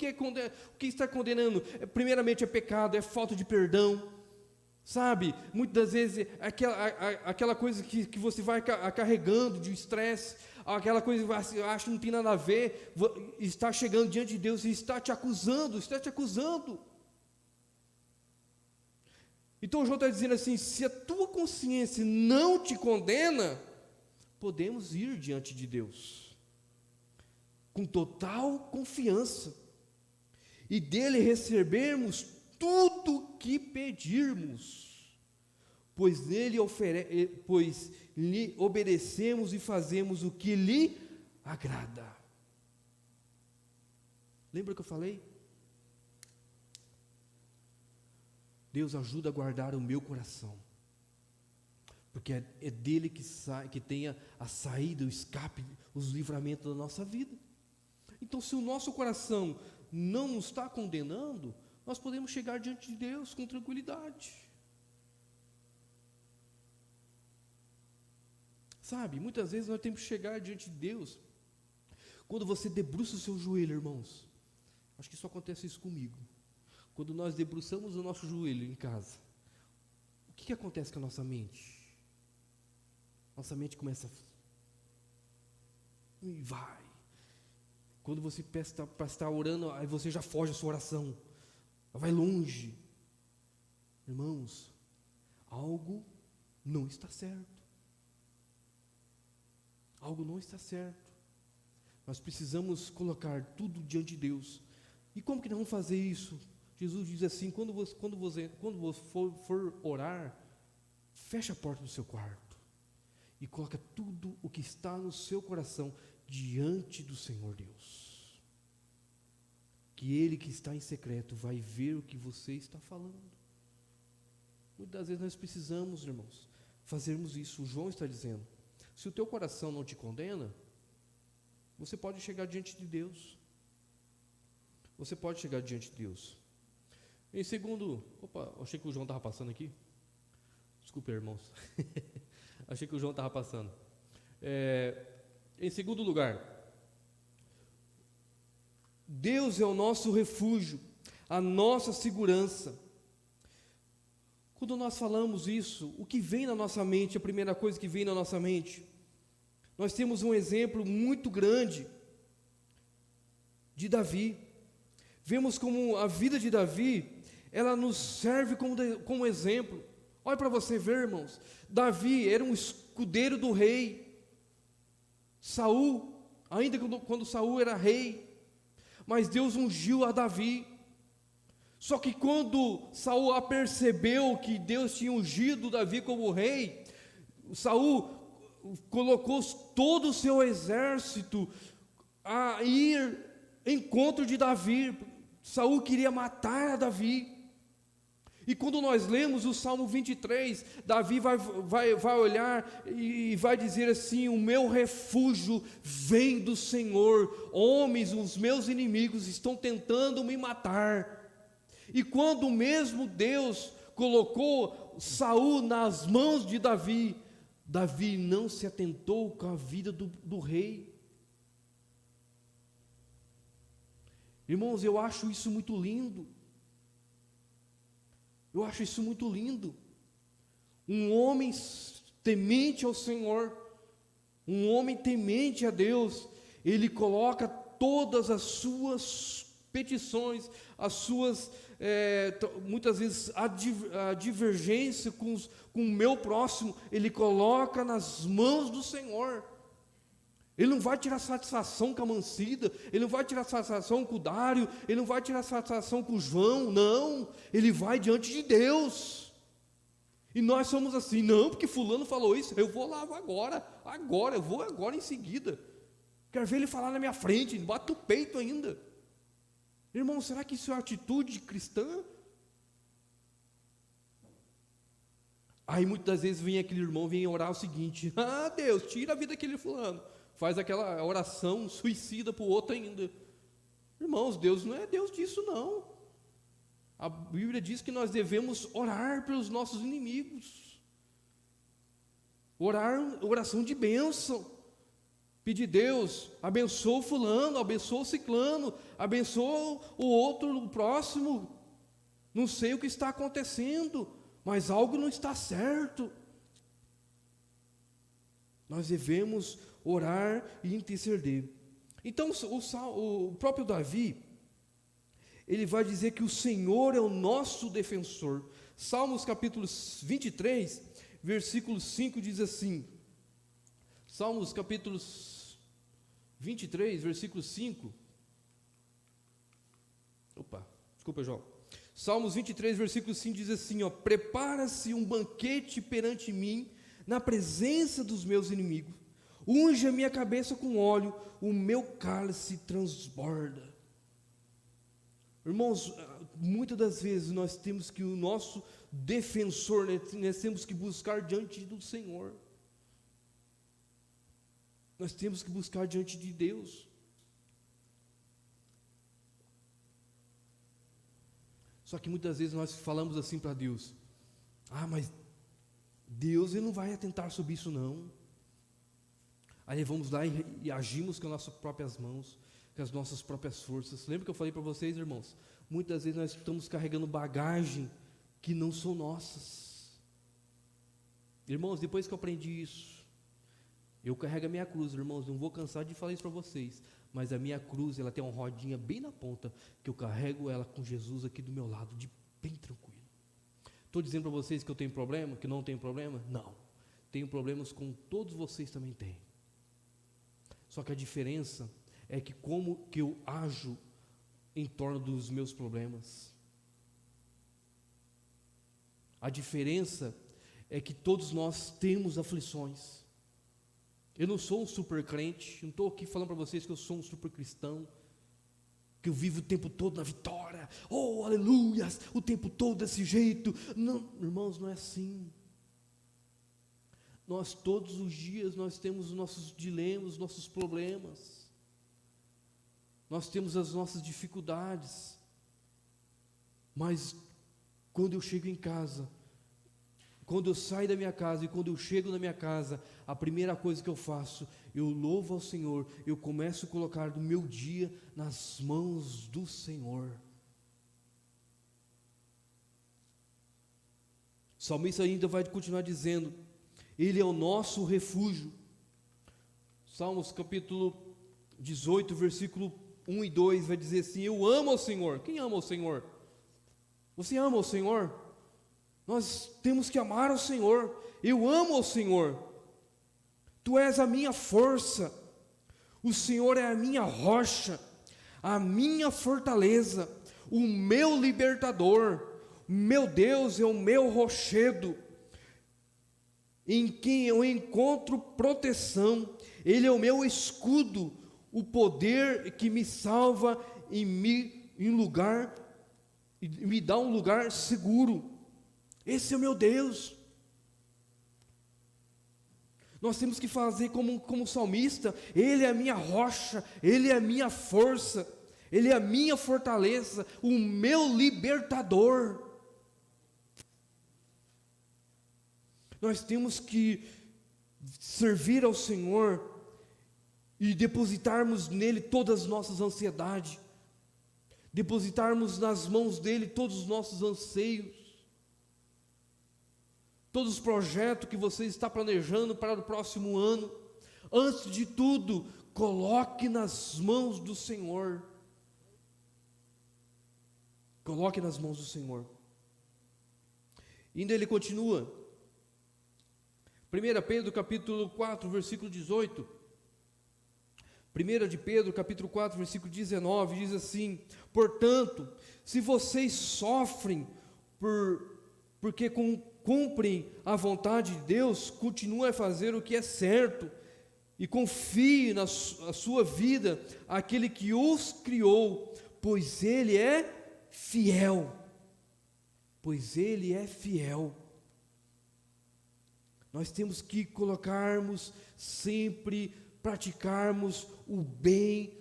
está condenando? Primeiramente é pecado, é falta de perdão, sabe? Muitas das vezes aquela coisa que você vai carregando de estresse, aquela coisa que você acha que não tem nada a ver, está chegando diante de Deus e está te acusando. Então João está dizendo assim: se a tua consciência não te condena, podemos ir diante de Deus, com total confiança, e dele recebermos tudo que pedirmos, pois lhe obedecemos e fazemos o que lhe agrada. Lembra que eu falei? Deus ajuda a guardar o meu coração, porque é dele que tenha a saída, o escape, os livramentos da nossa vida. Então, se o nosso coração não nos está condenando, nós podemos chegar diante de Deus com tranquilidade. Sabe, muitas vezes nós temos que chegar diante de Deus, quando você debruça o seu joelho, irmãos, acho que só acontece isso comigo, quando nós debruçamos o nosso joelho em casa, o que acontece com a nossa mente? Nossa mente começa e vai, quando você pensa para estar orando, aí você já foge da sua oração, vai longe. Irmãos, algo não está certo. Algo não está certo. Nós precisamos colocar tudo diante de Deus. E como que nós vamos fazer isso? Jesus diz assim: quando você for orar, feche a porta do seu quarto e coloca tudo o que está no seu coração diante do Senhor Deus, que Ele que está em secreto vai ver o que você está falando. Muitas vezes nós precisamos, irmãos, fazermos isso. O João está dizendo: se o teu coração não te condena, você pode chegar diante de Deus. Você pode chegar diante de Deus. Em segundo, achei que o João estava passando aqui. Desculpe, irmãos. Achei que o João estava passando. Em segundo lugar, Deus é o nosso refúgio, a nossa segurança. Quando nós falamos isso, o que vem na nossa mente, a primeira coisa que vem na nossa mente, nós temos um exemplo muito grande de Davi. Vemos como a vida de Davi, ela nos serve como exemplo. Olha para você ver, irmãos, Davi era um escudeiro do rei Saul, ainda quando Saul era rei, mas Deus ungiu a Davi. Só que quando Saul apercebeu que Deus tinha ungido Davi como rei, Saul colocou todo o seu exército a ir em encontro de Davi. Saul queria matar a Davi. E quando nós lemos o Salmo 23, Davi vai olhar e vai dizer assim: o meu refúgio vem do Senhor, homens, os meus inimigos estão tentando me matar. E quando mesmo Deus colocou Saul nas mãos de Davi, Davi não se atentou com a vida do rei. Irmãos, eu acho isso muito lindo. Eu acho isso muito lindo. Um homem temente ao Senhor, um homem temente a Deus, ele coloca todas as suas petições, as suas, muitas vezes, a divergência com o meu próximo, ele coloca nas mãos do Senhor. Ele não vai tirar satisfação com a Mancida, ele não vai tirar satisfação com o Dário, ele não vai tirar satisfação com o João, não. Ele vai diante de Deus. E nós somos assim, não, porque fulano falou isso, eu vou lá agora, eu vou agora em seguida. Quero ver ele falar na minha frente, bate o peito ainda. Irmão, será que isso é uma atitude cristã? Aí muitas das vezes vem aquele irmão, vem orar o seguinte: ah, Deus, tira a vida daquele fulano. Faz aquela oração suicida para o outro ainda. Irmãos, Deus não é Deus disso não. A Bíblia diz que nós devemos orar pelos nossos inimigos. Oração de bênção. Pedir, Deus, abençoa o fulano, abençoa o ciclano, abençoa o outro, o próximo. Não sei o que está acontecendo, mas algo não está certo. Nós devemos orar e interceder. Então o próprio Davi, ele vai dizer que o Senhor é o nosso defensor. Salmos capítulo 23, versículo 5 diz assim, Salmos capítulo 23, versículo 5, desculpa, João. Salmos 23, versículo 5 diz assim, prepara-se um banquete perante mim, na presença dos meus inimigos, unge a minha cabeça com óleo, o meu cálice transborda. Irmãos, muitas das vezes nós temos que o nosso defensor, nós temos que buscar diante do Senhor. Nós temos que buscar diante de Deus. Só que muitas vezes nós falamos assim para Deus: ah, mas Deus, Ele não vai atentar sobre isso não. Aí vamos lá e agimos com as nossas próprias mãos, com as nossas próprias forças. Lembra que eu falei para vocês, irmãos? Muitas vezes nós estamos carregando bagagem que não são nossas. Irmãos, depois que eu aprendi isso, eu carrego a minha cruz, irmãos, não vou cansar de falar isso para vocês, mas a minha cruz, ela tem uma rodinha bem na ponta, que eu carrego ela com Jesus aqui do meu lado, bem tranquilo. Estou dizendo para vocês que eu tenho problema, que não tenho problema? Não, tenho problemas como todos vocês também têm. Só que a diferença é que como que eu ajo em torno dos meus problemas. A diferença é que todos nós temos aflições. Eu não sou um super crente, não estou aqui falando para vocês que eu sou um super cristão, que eu vivo o tempo todo na vitória, oh, aleluias, o tempo todo desse jeito. Não, irmãos, não é assim. Nós todos os dias nós temos os nossos dilemas, os nossos problemas. Nós temos as nossas dificuldades. Mas quando eu chego em casa, quando eu saio da minha casa e quando eu chego na minha casa, a primeira coisa que eu faço, eu louvo ao Senhor, eu começo a colocar o meu dia nas mãos do Senhor. O salmista ainda vai continuar dizendo: Ele é o nosso refúgio. Salmos capítulo 18, versículo 1 e 2 vai dizer assim: eu amo ao Senhor. Quem ama ao Senhor? Você ama ao Senhor? Nós temos que amar ao Senhor. Eu amo ao Senhor. Tu és a minha força. O Senhor é a minha rocha, a minha fortaleza, o meu libertador. Meu Deus é o meu rochedo, em quem eu encontro proteção. Ele é o meu escudo, o poder que me salva e me dá um lugar seguro. Esse é o meu Deus. Nós temos que fazer como o salmista: Ele é a minha rocha, Ele é a minha força, Ele é a minha fortaleza, o meu libertador. Nós temos que servir ao Senhor e depositarmos nele todas as nossas ansiedades, depositarmos nas mãos dele todos os nossos anseios, todos os projetos que você está planejando para o próximo ano. Antes de tudo, coloque nas mãos do Senhor. Coloque nas mãos do Senhor. E ainda ele continua. 1 Pedro capítulo 4, versículo 18. 1 de Pedro, capítulo 4, versículo 19, diz assim: portanto, se vocês sofrem porque cumprem a vontade de Deus, continue a fazer o que é certo, e confie na sua vida aquele que os criou, pois Ele é fiel. Pois Ele é fiel. Nós temos que colocarmos sempre, praticarmos o bem,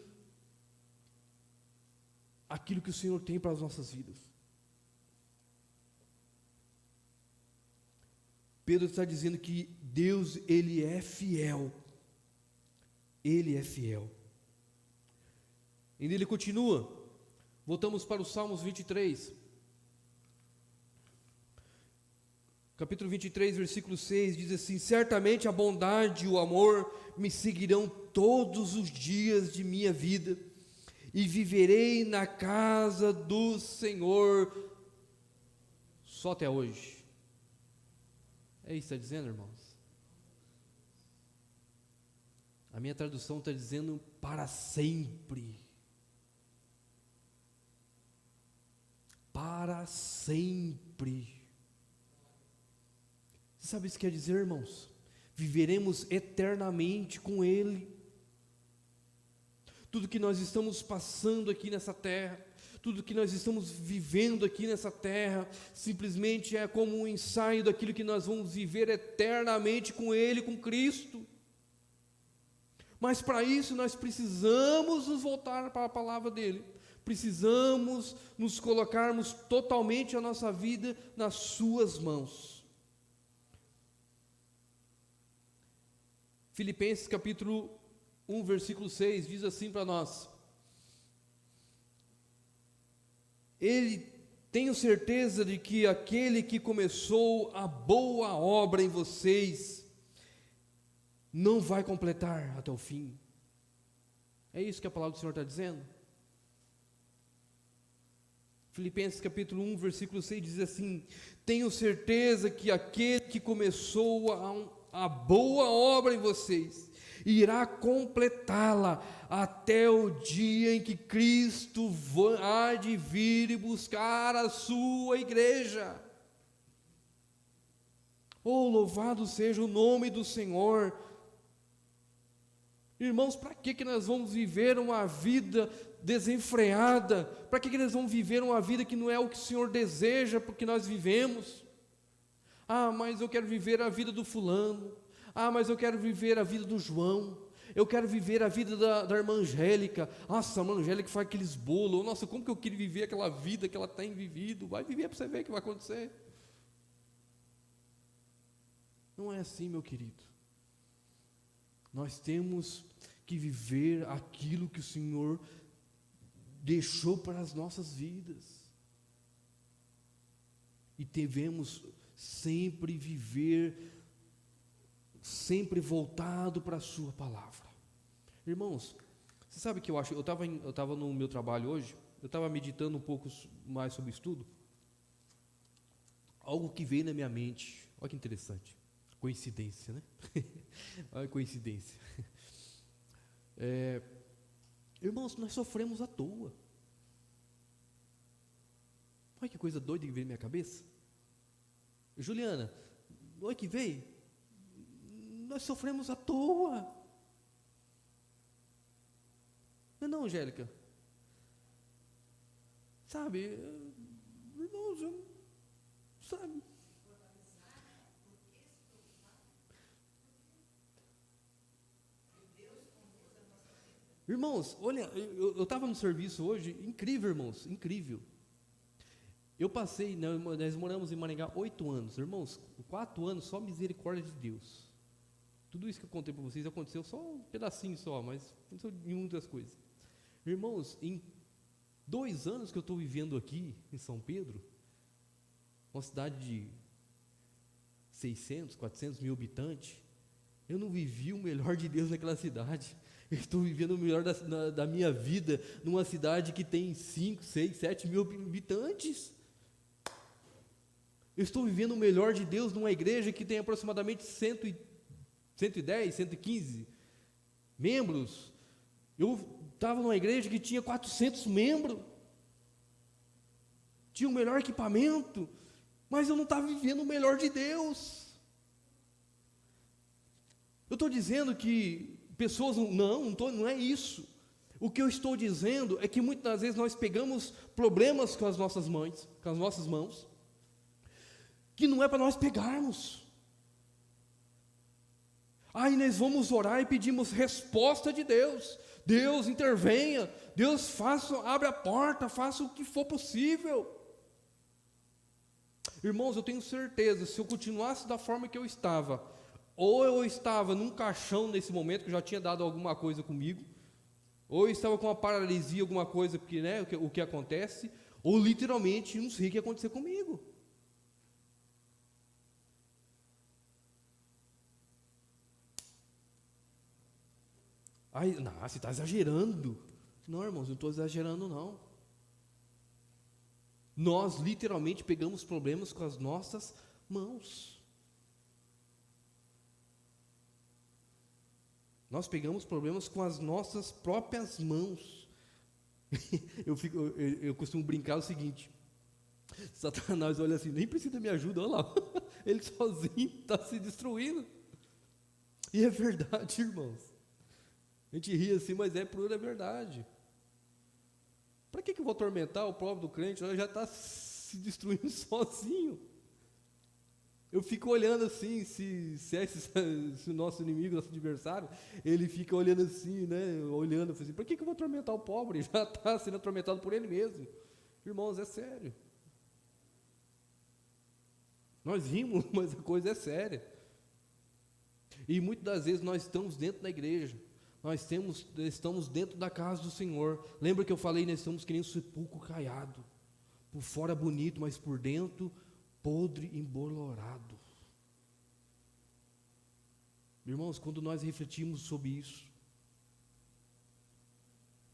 aquilo que o Senhor tem para as nossas vidas. Pedro está dizendo que Deus, Ele é fiel. Ele é fiel. E ele continua. Voltamos para o Salmos 23. Capítulo 23, versículo 6, diz assim: certamente a bondade e o amor me seguirão todos os dias de minha vida, e viverei na casa do Senhor só até hoje. É isso que está dizendo, irmãos? A minha tradução está dizendo para sempre. Para sempre. Você sabe o que isso quer dizer, irmãos? Viveremos eternamente com Ele. Tudo que nós estamos passando aqui nessa terra, tudo que nós estamos vivendo aqui nessa terra, simplesmente é como um ensaio daquilo que nós vamos viver eternamente com Ele, com Cristo. Mas para isso nós precisamos nos voltar para a palavra dEle, precisamos nos colocarmos totalmente a nossa vida nas suas mãos. Filipenses capítulo 1, versículo 6, diz assim para nós: tenho certeza de que aquele que começou a boa obra em vocês, não vai completar até o fim. É isso que a palavra do Senhor está dizendo? Filipenses capítulo 1, versículo 6 diz assim: tenho certeza que aquele que começou a boa obra em vocês, irá completá-la até o dia em que Cristo há de vir e buscar a sua igreja. Oh, louvado seja o nome do Senhor. Irmãos, para que nós vamos viver uma vida desenfreada? Para que nós vamos viver uma vida que não é o que o Senhor deseja, porque nós vivemos? Ah, mas eu quero viver a vida do fulano. Ah, mas eu quero viver a vida do João. Eu quero viver a vida da irmã Angélica. Nossa, a irmã Angélica faz aqueles bolos. Nossa, como que eu queria viver aquela vida que ela tem vivido? Vai viver para você ver o que vai acontecer. Não é assim, meu querido. Nós temos que viver aquilo que o Senhor deixou para as nossas vidas. E devemos sempre viver, sempre voltado para a sua palavra. Irmãos, você sabe o que eu acho? Eu estava no meu trabalho hoje, eu estava meditando um pouco mais sobre o estudo. Algo que veio na minha mente, olha que interessante. Coincidência, né? Olha a coincidência. Irmãos, nós sofremos à toa. Olha que coisa doida que veio na minha cabeça. Juliana, olha que veio. Nós sofremos à toa. Não, Angélica. Sabe, irmãos, sabe. Irmãos, olha, eu estava no serviço hoje, incrível, irmãos, incrível. Eu passei, nós moramos em Maringá 8 anos, irmãos, 4 anos só misericórdia de Deus. Tudo isso que eu contei para vocês aconteceu só um pedacinho só, mas aconteceu em muitas coisas. Irmãos, em 2 anos que eu estou vivendo aqui em São Pedro, uma cidade de 600, 400 mil habitantes, eu não vivi o melhor de Deus naquela cidade. Eu estou vivendo o melhor da minha vida numa cidade que tem 5, 6, 7 mil habitantes. Eu estou vivendo o melhor de Deus numa igreja que tem aproximadamente 110, 115 membros. Eu estava numa igreja que tinha 400 membros, tinha o melhor equipamento, mas eu não estava vivendo o melhor de Deus. Eu estou dizendo que pessoas, não é isso. O que eu estou dizendo é que muitas das vezes nós pegamos problemas com as nossas mãos, que não é para nós pegarmos. Aí nós vamos orar e pedimos resposta de Deus. Deus intervenha, Deus abre a porta, faça o que for possível. Irmãos, eu tenho certeza, se eu continuasse da forma que eu estava, ou eu estava num caixão nesse momento, que já tinha dado alguma coisa comigo, ou eu estava com uma paralisia, alguma coisa, porque, né, o que acontece, ou literalmente não sei o que ia acontecer comigo. Aí, não, você está exagerando. Não, irmãos, não estou exagerando, não. Nós literalmente pegamos problemas com as nossas mãos. Nós pegamos problemas com as nossas próprias mãos. Eu costumo brincar o seguinte: Satanás olha assim, nem precisa de minha ajuda, olha lá, ele sozinho está se destruindo. E é verdade, irmãos. A gente ri assim, mas é pura verdade. Para que eu vou atormentar o pobre do crente? Ele já está se destruindo sozinho. Eu fico olhando assim, se o nosso inimigo, nosso adversário, ele fica olhando assim, né? Olhando assim, para que eu vou atormentar o pobre? Ele já está sendo atormentado por ele mesmo. Irmãos, é sério. Nós rimos, mas a coisa é séria. E muitas das vezes nós estamos dentro da igreja. Estamos dentro da casa do Senhor. Lembra que eu falei, nós estamos que nem um sepulcro caiado. Por fora bonito, mas por dentro podre, embolorado. Irmãos, quando nós refletimos sobre isso,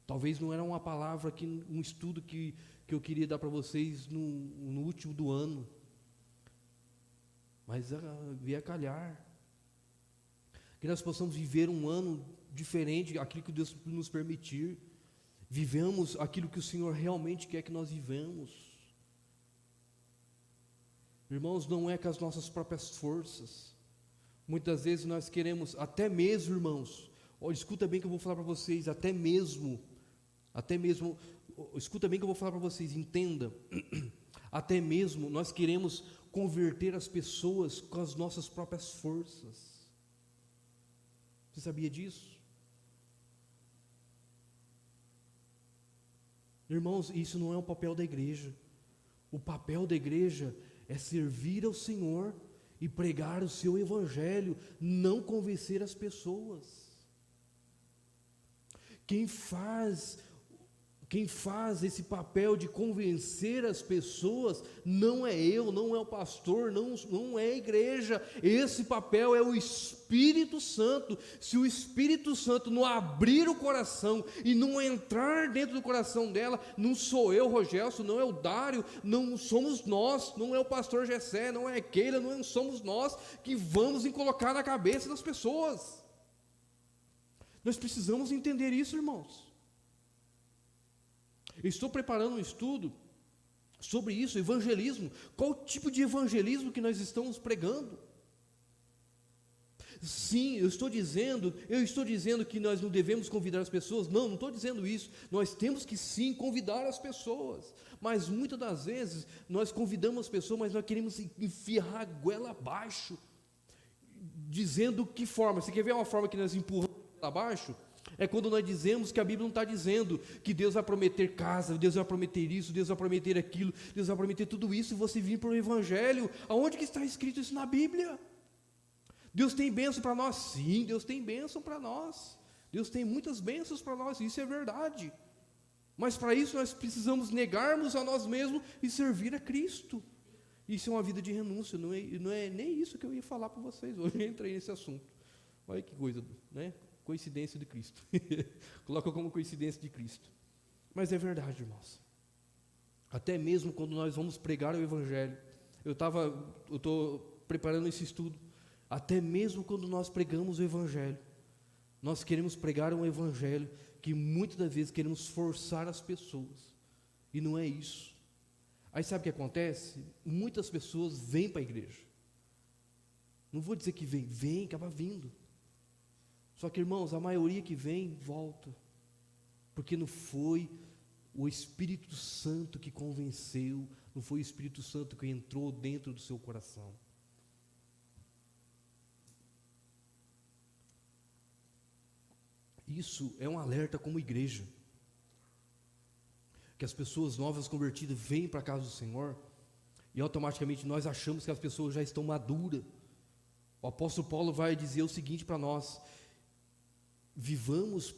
talvez não era uma palavra, um estudo que eu queria dar para vocês no último do ano, mas veio a calhar. Que nós possamos viver um ano diferente, aquilo que Deus nos permitir, vivemos aquilo que o Senhor realmente quer que nós vivamos. Irmãos, não é com as nossas próprias forças. Muitas vezes nós queremos, até mesmo, irmãos, escuta bem que eu vou falar para vocês, até mesmo, escuta bem que eu vou falar para vocês, entenda, até mesmo nós queremos converter as pessoas com as nossas próprias forças. Você sabia disso? Irmãos, isso não é o papel da igreja. O papel da igreja é servir ao Senhor e pregar o seu evangelho, não convencer as pessoas. Quem faz esse papel de convencer as pessoas não é eu, não é o pastor, não é a igreja. Esse papel é o Espírito Santo. Se o Espírito Santo não abrir o coração e não entrar dentro do coração dela, não sou eu, Rogelson, não é o Dário, não somos nós, não é o pastor Gessé, não é a Keila, não somos nós que vamos colocar na cabeça das pessoas. Nós precisamos entender isso, irmãos. Estou preparando um estudo sobre isso, evangelismo. Qual tipo de evangelismo que nós estamos pregando? Sim, eu estou dizendo que nós não devemos convidar as pessoas. Não estou dizendo isso. Nós temos que sim convidar as pessoas. Mas muitas das vezes nós convidamos as pessoas, mas nós queremos enfiar a goela abaixo, dizendo que forma. Você quer ver uma forma que nós empurramos abaixo? É quando nós dizemos que a Bíblia não está dizendo que Deus vai prometer casa, Deus vai prometer isso, Deus vai prometer aquilo, Deus vai prometer tudo isso, e você vir para o Evangelho. Aonde que está escrito isso na Bíblia? Deus tem bênção para nós? Sim, Deus tem bênção para nós. Deus tem muitas bênçãos para nós, isso é verdade. Mas para isso nós precisamos negarmos a nós mesmos e servir a Cristo. Isso é uma vida de renúncia, não é nem isso que eu ia falar para vocês. Hoje eu entrei nesse assunto. Olha que coisa, né? Coincidência de Cristo. Coloca como coincidência de Cristo. Mas é verdade, irmãos. Até mesmo quando nós vamos pregar o Evangelho, eu estou preparando esse estudo. Até mesmo quando nós pregamos o Evangelho, nós queremos pregar um Evangelho que muitas das vezes queremos forçar as pessoas, e não é isso. Aí sabe o que acontece? Muitas pessoas vêm para a igreja, não vou dizer que vem, acaba vindo, só que, irmãos, a maioria que vem, volta, porque não foi o Espírito Santo que convenceu, não foi o Espírito Santo que entrou dentro do seu coração. Isso é um alerta como igreja, que as pessoas novas convertidas vêm para a casa do Senhor, e automaticamente nós achamos que as pessoas já estão maduras. O apóstolo Paulo vai dizer o seguinte para nós: vivamos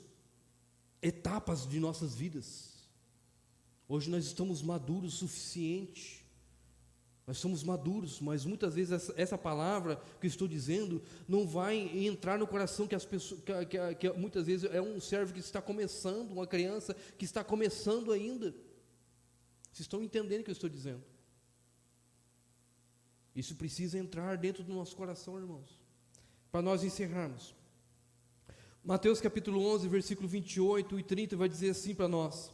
etapas de nossas vidas. Hoje nós estamos maduros o suficiente, nós somos maduros, mas muitas vezes essa palavra que eu estou dizendo não vai entrar no coração que as pessoas, que muitas vezes é um servo que está começando, uma criança que está começando ainda. Vocês estão entendendo o que eu estou dizendo? Isso precisa entrar dentro do nosso coração, irmãos. Para nós encerrarmos, Mateus capítulo 11, versículo 28 e 30 vai dizer assim para nós: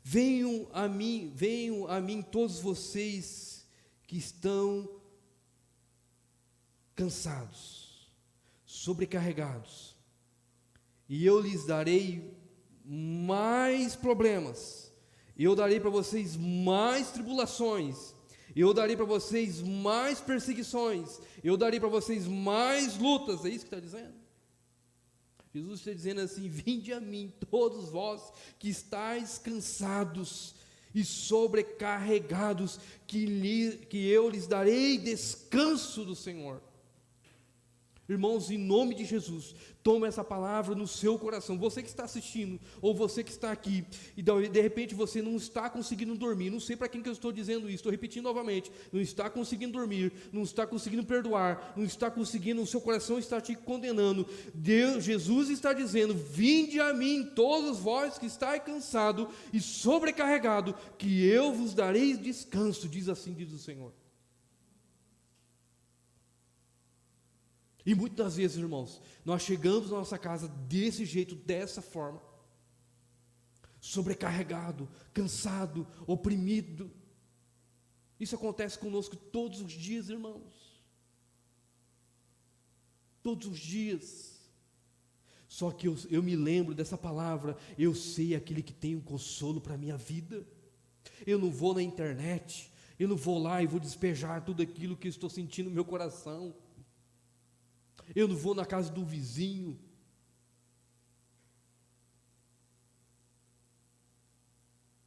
venham a mim todos vocês que estão cansados, sobrecarregados, e eu lhes darei mais problemas, eu darei para vocês mais tribulações, eu darei para vocês mais perseguições, eu darei para vocês mais lutas. É isso que está dizendo? Jesus está dizendo assim: vinde a mim todos vós que estáis cansados e sobrecarregados, que eu lhes darei descanso do Senhor. Irmãos, em nome de Jesus, toma essa palavra no seu coração. Você que está assistindo, ou você que está aqui, e de repente você não está conseguindo dormir, não sei para quem que eu estou dizendo isso, estou repetindo novamente, não está conseguindo dormir, não está conseguindo perdoar, não está conseguindo, o seu coração está te condenando. Jesus está dizendo: vinde a mim todos vós que estáis cansados e sobrecarregados, que eu vos darei descanso, diz o Senhor. E muitas das vezes, irmãos, nós chegamos na nossa casa desse jeito, dessa forma, sobrecarregado, cansado, oprimido. Isso acontece conosco todos os dias, irmãos. Todos os dias. Só que eu me lembro dessa palavra: eu sei aquele que tem um consolo para a minha vida. Eu não vou na internet, eu não vou lá e vou despejar tudo aquilo que eu estou sentindo no meu coração. Eu não vou na casa do vizinho.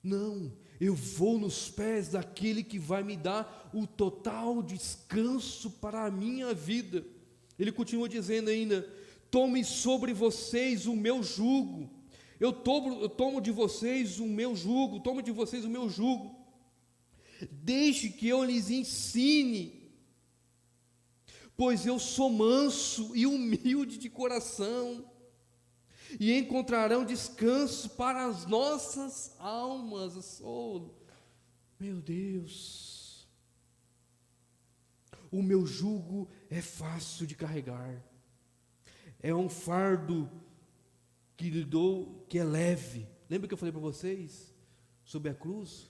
Não, eu vou nos pés daquele que vai me dar o total descanso para a minha vida. Ele continua dizendo ainda: tome sobre vocês o meu jugo. Eu tomo de vocês o meu jugo, tomo de vocês o meu jugo. Deixe que eu lhes ensine, pois eu sou manso e humilde de coração, e encontrarão descanso para as nossas almas. Oh, meu Deus! O meu jugo é fácil de carregar, é um fardo que lhe dou, que é leve. Lembra que eu falei para vocês sobre a cruz?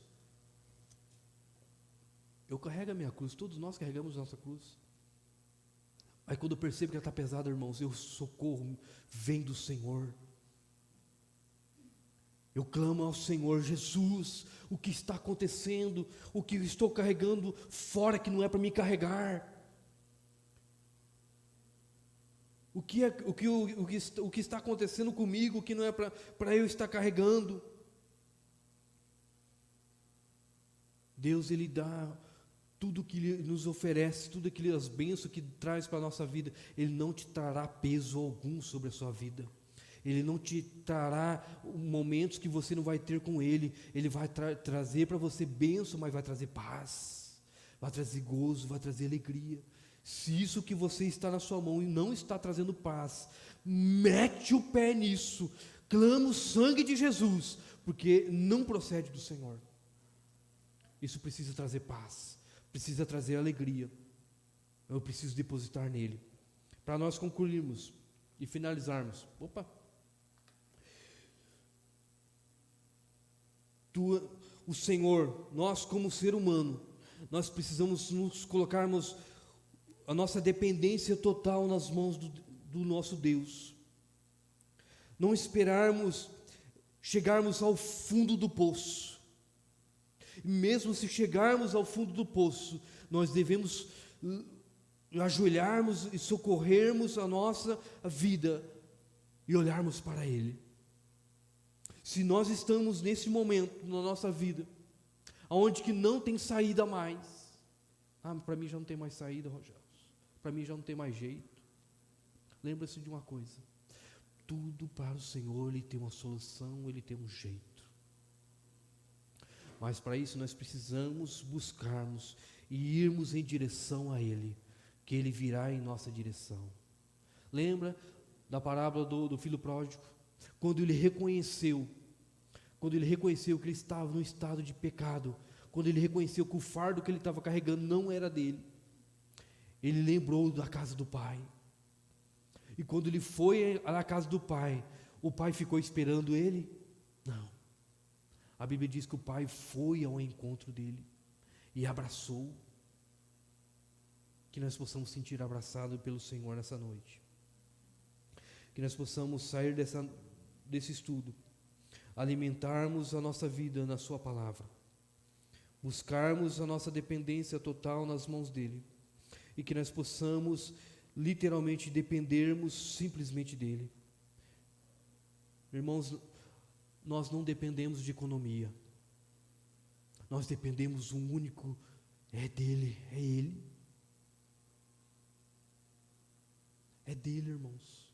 Eu carrego a minha cruz, todos nós carregamos a nossa cruz. Aí quando eu percebo que ela está pesada, irmãos, eu socorro, vem do Senhor. Eu clamo ao Senhor: Jesus, o que está acontecendo? O que eu estou carregando fora que não é para me carregar? O que está acontecendo comigo que não é para eu estar carregando? Deus, Ele dá tudo que Ele nos oferece, tudo aquelas bênçãos que traz para a nossa vida. Ele não te trará peso algum sobre a sua vida. Ele não te trará momentos que você não vai ter com Ele. Ele vai trazer para você bênção, mas vai trazer paz, vai trazer gozo, vai trazer alegria. Se isso que você está na sua mão e não está trazendo paz, mete o pé nisso, clama o sangue de Jesus, porque não procede do Senhor. Isso precisa trazer paz, precisa trazer alegria. Eu preciso depositar nele. Para nós concluirmos e finalizarmos. o Senhor, nós como ser humano, nós precisamos nos colocarmos a nossa dependência total nas mãos do nosso Deus. Não esperarmos chegarmos ao fundo do poço. E mesmo se chegarmos ao fundo do poço, nós devemos ajoelharmos e socorrermos a nossa vida e olharmos para Ele. Se nós estamos nesse momento na nossa vida, onde que não tem saída mais, para mim já não tem mais saída, Rogério, para mim já não tem mais jeito. Lembra-se de uma coisa: tudo para o Senhor Ele tem uma solução, Ele tem um jeito. Mas para isso nós precisamos buscarmos e irmos em direção a Ele, que Ele virá em nossa direção. Lembra da parábola do filho pródigo? Quando ele reconheceu que ele estava no estado de pecado, quando ele reconheceu que o fardo que ele estava carregando não era dele, ele lembrou da casa do pai. E quando ele foi à casa do pai, o pai ficou esperando ele? Não. A Bíblia diz que o pai foi ao encontro dele e abraçou. Que nós possamos sentir abraçado pelo Senhor nessa noite. Que nós possamos sair desse estudo, alimentarmos a nossa vida na sua palavra, buscarmos a nossa dependência total nas mãos dele, e que nós possamos literalmente dependermos simplesmente dele. Irmãos, nós não dependemos de economia, nós dependemos um único, é dele, é ele. É dele, irmãos,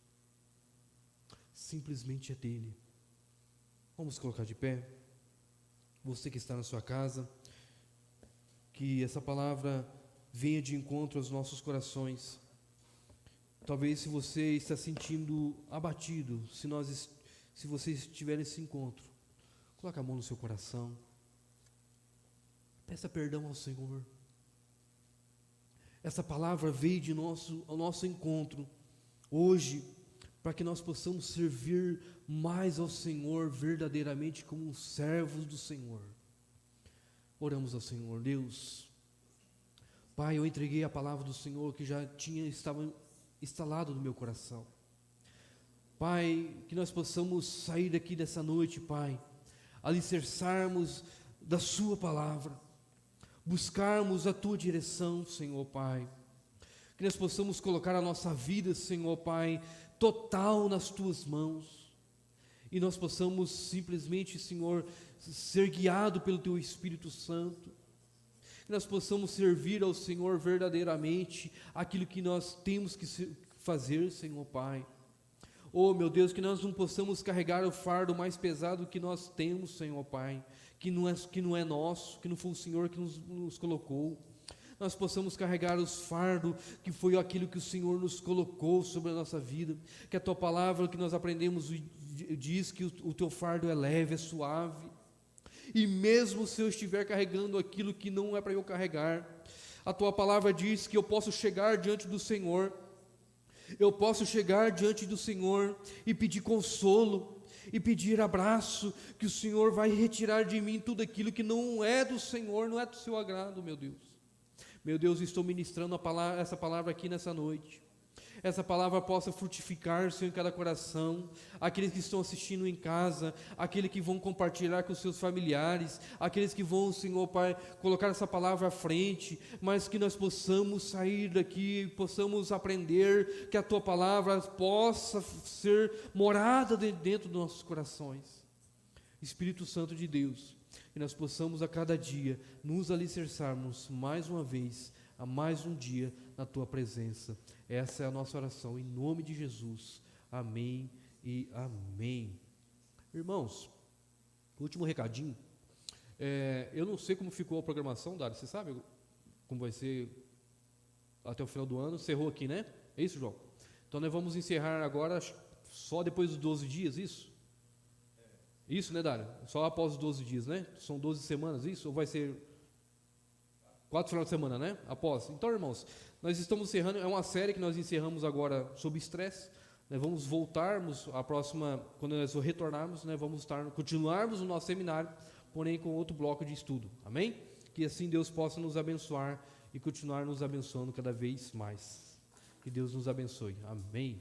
simplesmente é dele. Vamos colocar de pé. Você que está na sua casa, que essa palavra venha de encontro aos nossos corações. Talvez se você está sentindo abatido, se você estiver nesse encontro, coloque a mão no seu coração, peça perdão ao Senhor. Essa palavra veio ao nosso encontro hoje, para que nós possamos servir mais ao Senhor verdadeiramente como servos do Senhor. Oramos ao Senhor. Deus, Pai, eu entreguei a palavra do Senhor que estava instalado no meu coração. Pai, que nós possamos sair daqui dessa noite, Pai, alicerçarmos da sua palavra, buscarmos a tua direção, Senhor Pai. Que nós possamos colocar a nossa vida, Senhor Pai, total nas tuas mãos, e nós possamos simplesmente, Senhor, ser guiado pelo teu Espírito Santo, que nós possamos servir ao Senhor verdadeiramente aquilo que nós temos que fazer, Senhor Pai. Oh, meu Deus, que nós não possamos carregar o fardo mais pesado que nós temos, Senhor Pai, que não é nosso, que não foi o Senhor que nos colocou. Nós possamos carregar os fardos, que foi aquilo que o Senhor nos colocou sobre a nossa vida, que a tua palavra que nós aprendemos diz que o teu fardo é leve, é suave, e mesmo se eu estiver carregando aquilo que não é para eu carregar, a tua palavra diz que eu posso chegar diante do Senhor, e pedir consolo, e pedir abraço, que o Senhor vai retirar de mim tudo aquilo que não é do Senhor, não é do seu agrado, meu Deus. Meu Deus, estou ministrando essa palavra aqui nessa noite. Essa palavra possa frutificar, Senhor, em cada coração. Aqueles que estão assistindo em casa, aqueles que vão compartilhar com seus familiares, aqueles que vão, Senhor Pai, colocar essa palavra à frente, mas que nós possamos sair daqui, possamos aprender, que a Tua palavra possa ser morada dentro dos nossos corações. Espírito Santo de Deus, que nós possamos a cada dia nos alicerçarmos mais uma vez, a mais um dia na Tua presença. Essa é a nossa oração, em nome de Jesus. Amém e amém. Irmãos, último recadinho. Eu não sei como ficou a programação, Dário, você sabe como vai ser até o final do ano? Encerrou aqui, né? É isso, João? Então nós vamos encerrar agora só depois dos 12 dias, isso? Isso, né, Dário? Só após os 12 dias, né? São 12 semanas, isso? Ou vai ser 4 finais de semana, né? Após. Então, irmãos, nós estamos encerrando, é uma série que nós encerramos agora sobre estresse. Nós vamos voltarmos, a próxima, quando nós retornarmos, né, vamos continuarmos o nosso seminário, porém com outro bloco de estudo. Amém? Que assim Deus possa nos abençoar e continuar nos abençoando cada vez mais. Que Deus nos abençoe. Amém.